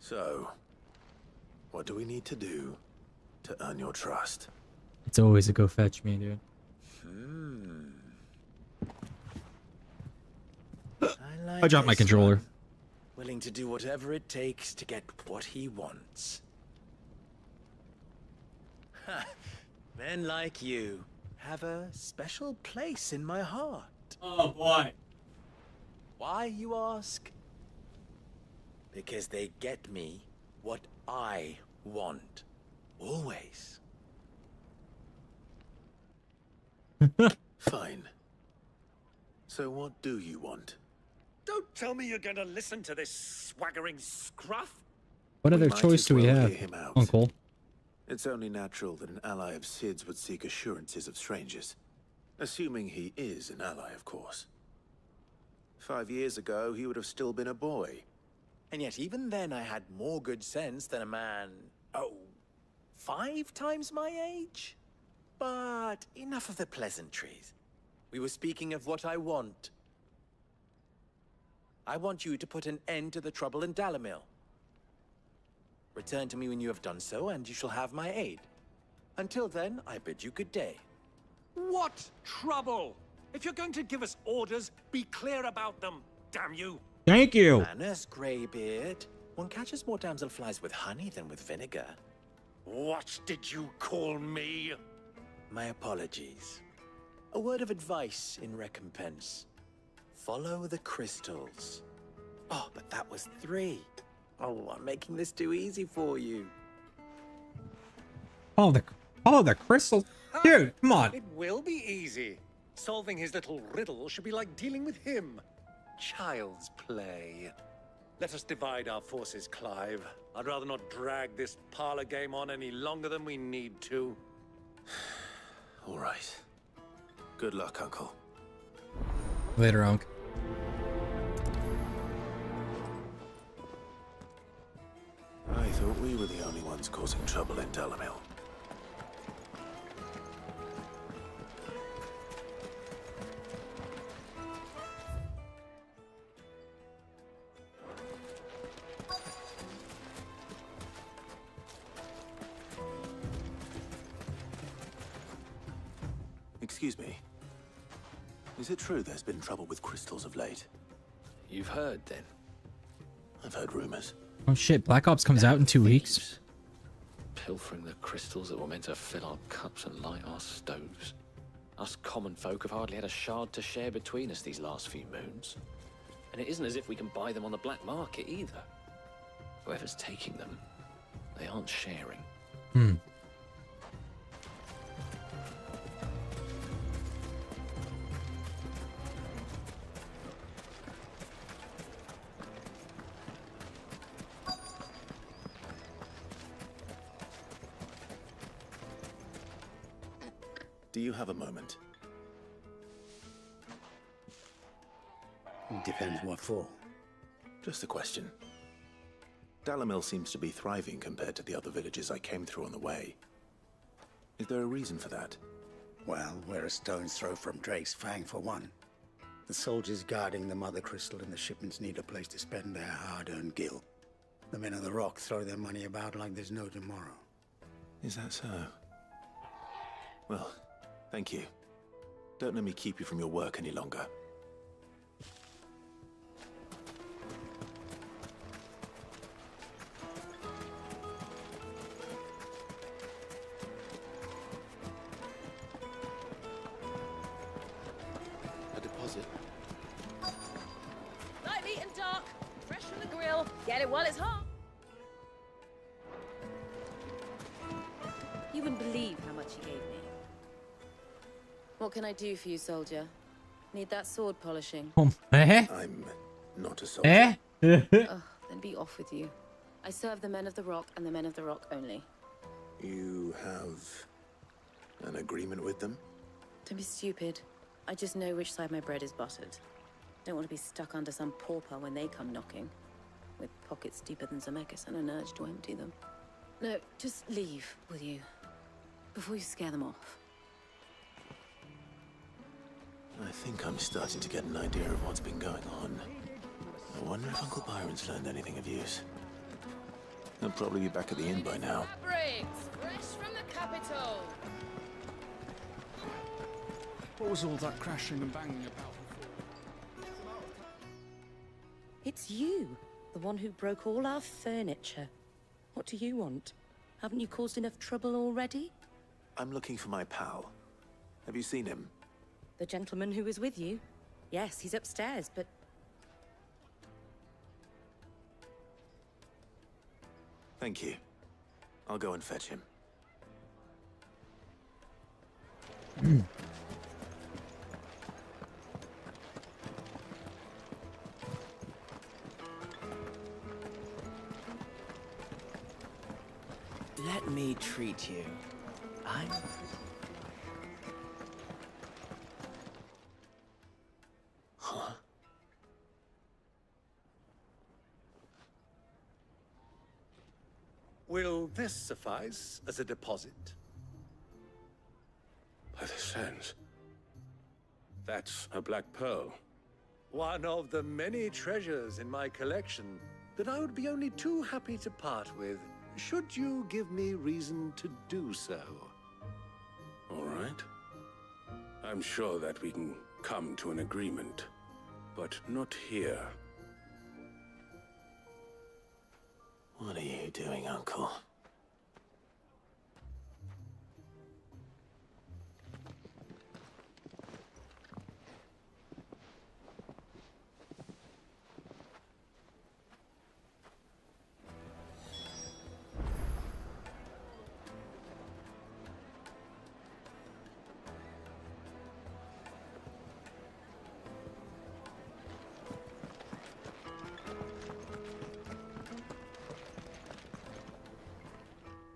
So, what do we need to do to earn your trust? It's always a go fetch me, dude. I dropped my controller. Willing to do whatever it takes to get what he wants. Ha! Men like you have a special place in my heart. Oh, boy. Why, you ask? Because they get me what I want. Always. Fine. So what do you want? Don't tell me you're going to listen to this swaggering scruff. What other might choice as do we well have, hear him out. Uncle? It's only natural that an ally of Sid's would seek assurances of strangers. Assuming he is an ally, of course. 5 years ago, he would have still been a boy. And yet even then I had more good sense than a man, 5 times my age? But enough of the pleasantries. We were speaking of what I want. I want you to put an end to the trouble in Dalamil. Return to me when you have done so, and you shall have my aid. Until then, I bid you good day. What trouble? If you're going to give us orders, be clear about them, damn you. Thank you. Manners, Greybeard. One catches more damselflies with honey than with vinegar. What did you call me? My apologies. A word of advice in recompense. Follow the crystals. Oh, but that was 3. Oh, I'm making this too easy for you. Oh, the crystals. Dude, come on. It will be easy. Solving his little riddle should be like dealing with him. Child's play. Let us divide our forces, Clive. I'd rather not drag this parlor game on any longer than we need to. All right. Good luck, Uncle. Later, Unc. I thought we were the only ones causing trouble in Dalamil. Excuse me. Is it true there's been trouble with crystals of late? You've heard, then? I've heard rumors. Oh shit, Black Ops comes out in 2 weeks. Pilfering the crystals that were meant to fill our cups and light our stoves. Us common folk have hardly had a shard to share between us these last few moons. And it isn't as if we can buy them on the black market either. Whoever's taking them, they aren't sharing. Hmm. Do you have a moment? Depends what for. Just a question. Dalamil seems to be thriving compared to the other villages I came through on the way. Is there a reason for that? Well, we're a stone's throw from Drake's Fang, for one. The soldiers guarding the Mother Crystal and the shipments need a place to spend their hard-earned gil. The men of the Rock throw their money about like there's no tomorrow. Is that so? Well, thank you. Don't let me keep you from your work any longer. A deposit. Light, meat, and dark. Fresh from the grill. Get it while it's hot. You wouldn't believe how much he gave me. What can I do for you, soldier? Need that sword polishing? Eh? I'm not a soldier. Eh? Ugh, then be off with you. I serve the men of the Rock and the men of the Rock only. You have an agreement with them? Don't be stupid. I just know which side my bread is buttered. Don't want to be stuck under some pauper when they come knocking. With pockets deeper than Zemeckis and an urge to empty them. No, just leave, will you? Before you scare them off. I think I'm starting to get an idea of what's been going on. I wonder if Uncle Byron's learned anything of use. He'll probably be back at the inn by now. Briggs, fresh from the capital. What was all that crashing and banging about? It's you, the one who broke all our furniture. What do you want? Haven't you caused enough trouble already? I'm looking for my pal. Have you seen him? The gentleman who was with you? Yes, he's upstairs, but... Thank you. I'll go and fetch him. Let me treat you. I'm... Huh? Will this suffice as a deposit? By the sands. That's a black pearl. One of the many treasures in my collection that I would be only too happy to part with, should you give me reason to do so. All right. I'm sure that we can come to an agreement, but not here. What are you doing, Uncle?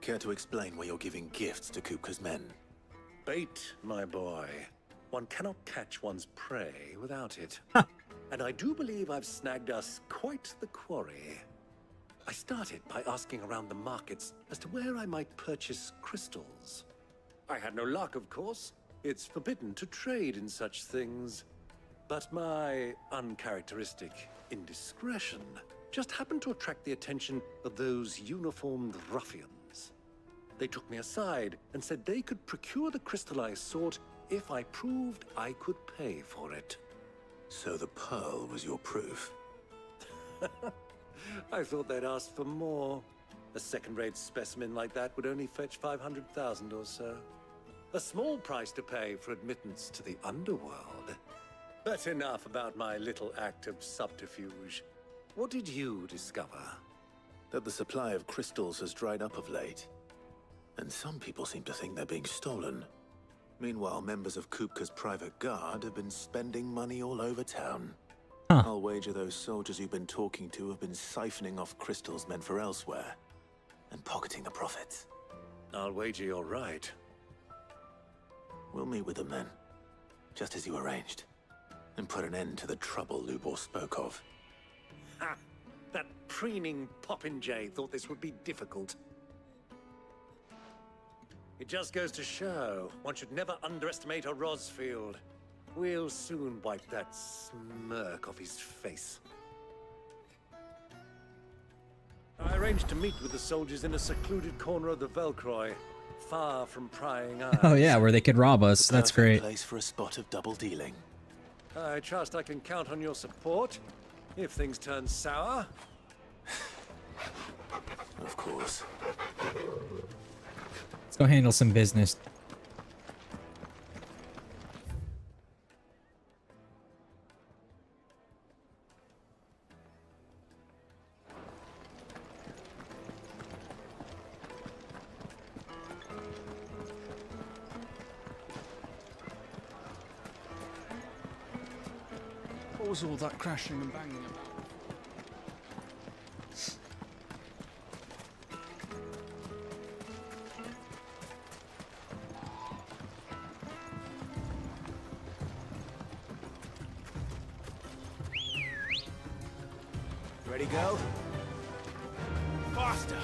care to explain why you're giving gifts to Kupka's men? Bait, my boy. One cannot catch one's prey without it. And I do believe I've snagged us quite the quarry. I started by asking around the markets as to where I might purchase crystals. I had no luck, of course. It's forbidden to trade in such things. But my uncharacteristic indiscretion just happened to attract the attention of those uniformed ruffians. They took me aside and said they could procure the crystal I sought if I proved I could pay for it. So the pearl was your proof? I thought they'd ask for more. A second-rate specimen like that would only fetch 500,000 or so. A small price to pay for admittance to the underworld. But enough about my little act of subterfuge. What did you discover? That the supply of crystals has dried up of late. And some people seem to think they're being stolen. Meanwhile, members of Kupka's private guard have been spending money all over town. I'll wager those soldiers you've been talking to have been siphoning off crystals meant for elsewhere, and pocketing the profits. I'll wager you're right. We'll meet with them then, just as you arranged, and put an end to the trouble Lubor spoke of. Ha! That preening popinjay thought this would be difficult. It just goes to show, one should never underestimate a Rosfield. We'll soon wipe that smirk off his face. I arranged to meet with the soldiers in a secluded corner of the Velcroy, far from prying eyes. Oh yeah, where they could rob us. That's great. Place for a spot of double dealing. I trust I can count on your support if things turn sour. Of course. Let's go handle some business. What was all that crashing and banging about? Ready, go? Faster!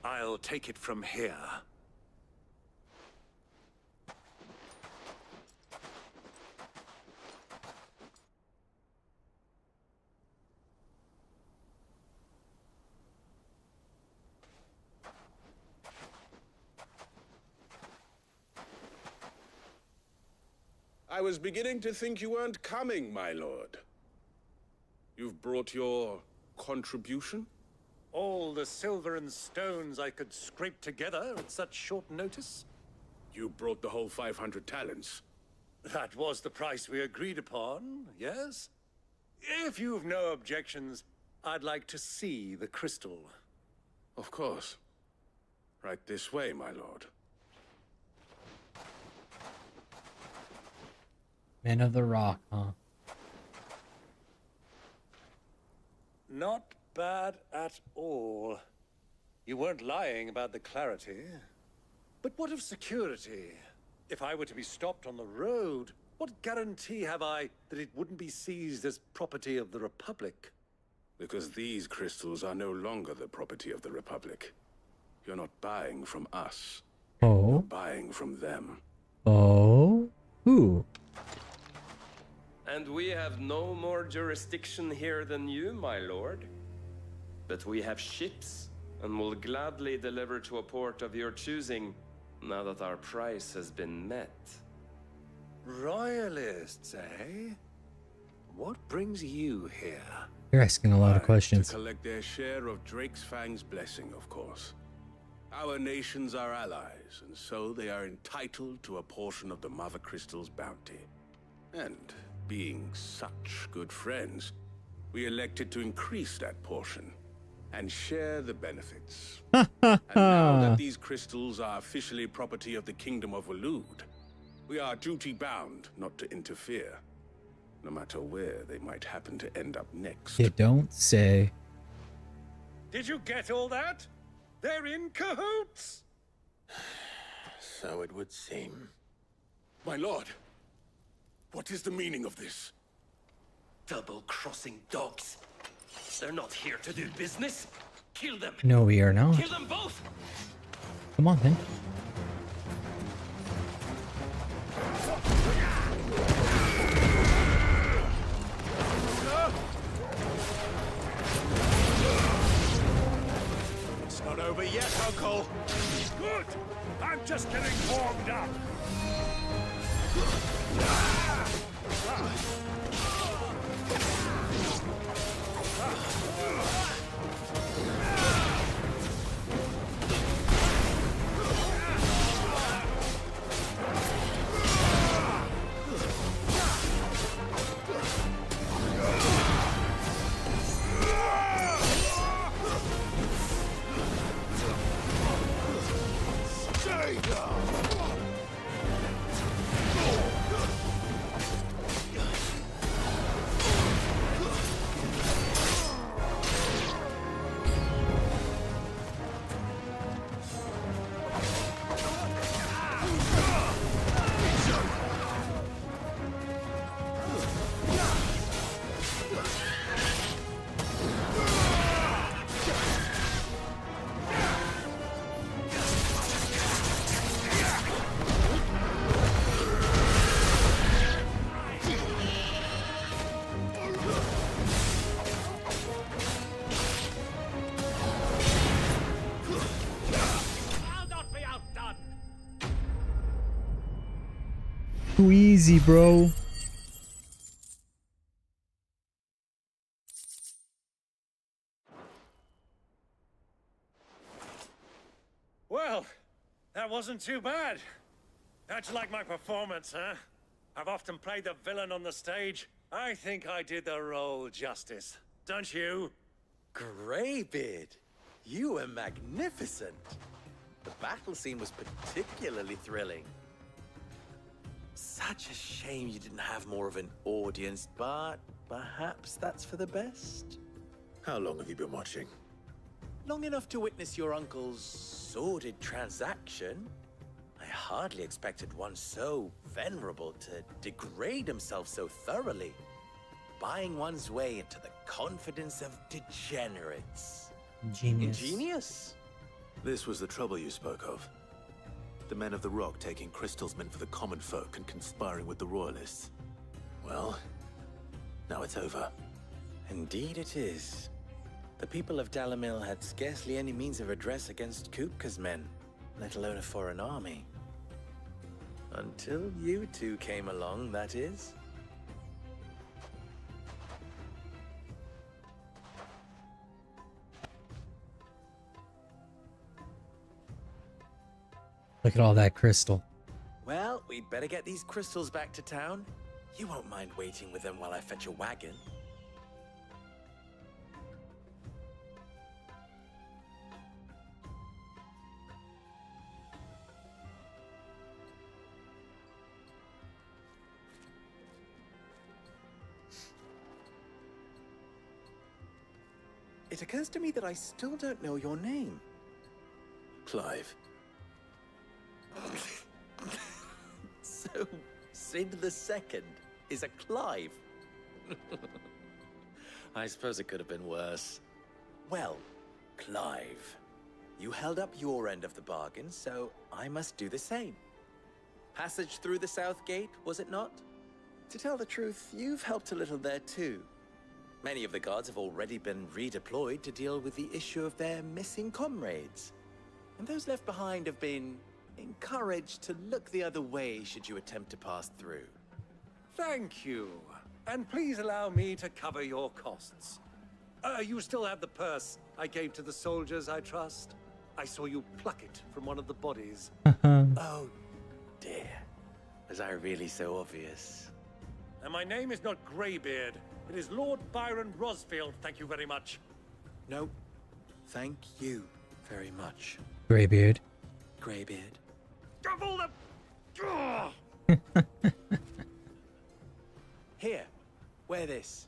I'll take it from here. I was beginning to think you weren't coming, my lord. You've brought your contribution? All the silver and stones I could scrape together at such short notice? You brought the whole 500 talents. That was the price we agreed upon, yes? If you've no objections, I'd like to see the crystal. Of course. Right this way, my lord. Men of the Rock, huh? Not bad at all. You weren't lying about the clarity. But what of security? If I were to be stopped on the road, what guarantee have I that it wouldn't be seized as property of the Republic? Because these crystals are no longer the property of the Republic. You're not buying from us. Oh? You're buying from them. Oh? Who? And we have no more jurisdiction here than you, my lord. but we have ships and will gladly deliver to a port of your choosing now that our price has been met. Royalists, eh? What brings you here? You're asking a lot of questions. To collect their share of Drake's Fang's blessing, of course. Our nations are allies, and so they are entitled to a portion of the Mother Crystal's bounty. And being such good friends, we elected to increase that portion and share the benefits. And now that these crystals are officially property of the Kingdom of Waloed, we are duty-bound not to interfere, no matter where they might happen to end up next. You don't say. Did you get all that? They're in cahoots! So it would seem. My lord, what is the meaning of this? Double-crossing dogs. They're not here to do business. Kill them. No, we are not. Kill them both. Come on, then. It's not over yet, Uncle. Good. I'm just getting warmed up. Too easy, bro. Well, that wasn't too bad. How'd you like my performance, huh? I've often played the villain on the stage. I think I did the role justice. Don't you? Greybeard, you were magnificent. The battle scene was particularly thrilling. Such a shame you didn't have more of an audience, but perhaps that's for the best. How long have you been watching? Long enough to witness your uncle's sordid transaction. I hardly expected one so venerable to degrade himself so thoroughly, buying one's way into the confidence of degenerates. Ingenious. This was the trouble you spoke of. The men of the Rock taking crystals meant for the common folk and conspiring with the Royalists. Well, now it's over. Indeed it is. The people of Dalamil had scarcely any means of redress against Kupka's men, let alone a foreign army. Until you two came along, that is. Look at all that crystal. Well, we'd better get these crystals back to town. You won't mind waiting with them while I fetch a wagon. It occurs to me that I still don't know your name. Clive. So, Sid the Second is a Clive. I suppose it could have been worse. Well, Clive, you held up your end of the bargain, so I must do the same. Passage through the South Gate, was it not? To tell the truth, you've helped a little there too. Many of the guards have already been redeployed to deal with the issue of their missing comrades. And those left behind have been encouraged to look the other way should you attempt to pass through. Thank you. And please allow me to cover your costs. You still have the purse I gave to the soldiers, I trust? I saw you pluck it from one of the bodies. Oh, dear. Was I really so obvious? And my name is not Greybeard. It is Lord Byron Rosfield, thank you very much. No, thank you very much. Greybeard. Greybeard. Of all the... Here, wear this.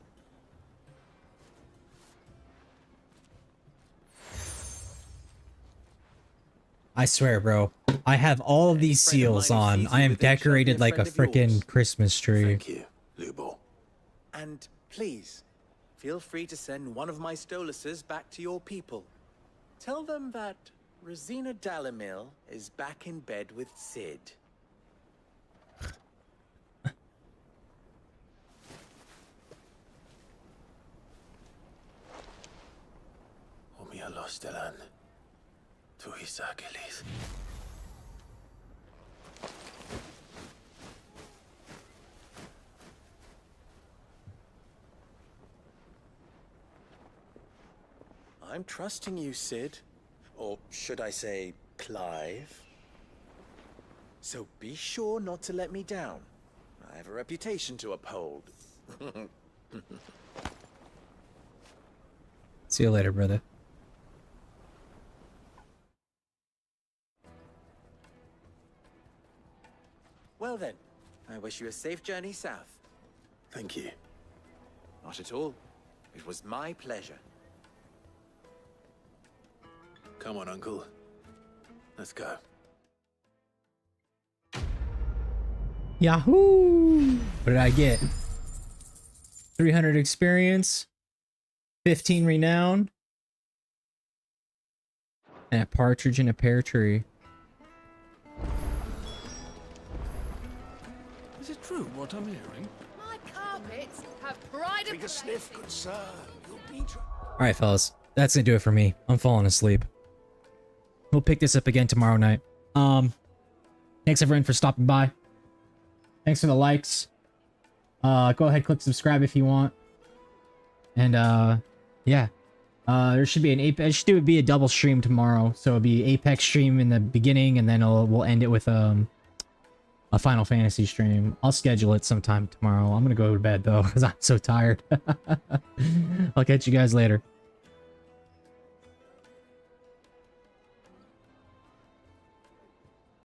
I swear, bro. I have all of these seals on. I am decorated like a frickin' Christmas tree. Thank you, Lubo. And please, feel free to send one of my Stoluses back to your people. Tell them that Rosina Dalamil is back in bed with Sid. Stelan. Tu Isakelis. I'm trusting you, Sid. Or should I say, Clive? So be sure not to let me down. I have a reputation to uphold. See you later, brother. Well then, I wish you a safe journey south. Thank you. Not at all. It was my pleasure. Come on, Uncle. Let's go. Yahoo! What did I get? 300 experience, 15 renown, and a partridge in a pear tree. Is it true what I'm hearing? My carpets have pride of Take a sniff, good sir. You'll be Alright, fellas. That's gonna do it for me. I'm falling asleep. We'll pick this up again tomorrow night. Thanks everyone for stopping by. Thanks for the likes. Go ahead, click subscribe if you want. And yeah. There should be an Apex. It should be a double stream tomorrow. So it'll be Apex stream in the beginning, and then we'll end it with a Final Fantasy stream. I'll schedule it sometime tomorrow. I'm gonna go to bed though, because I'm so tired. I'll catch you guys later.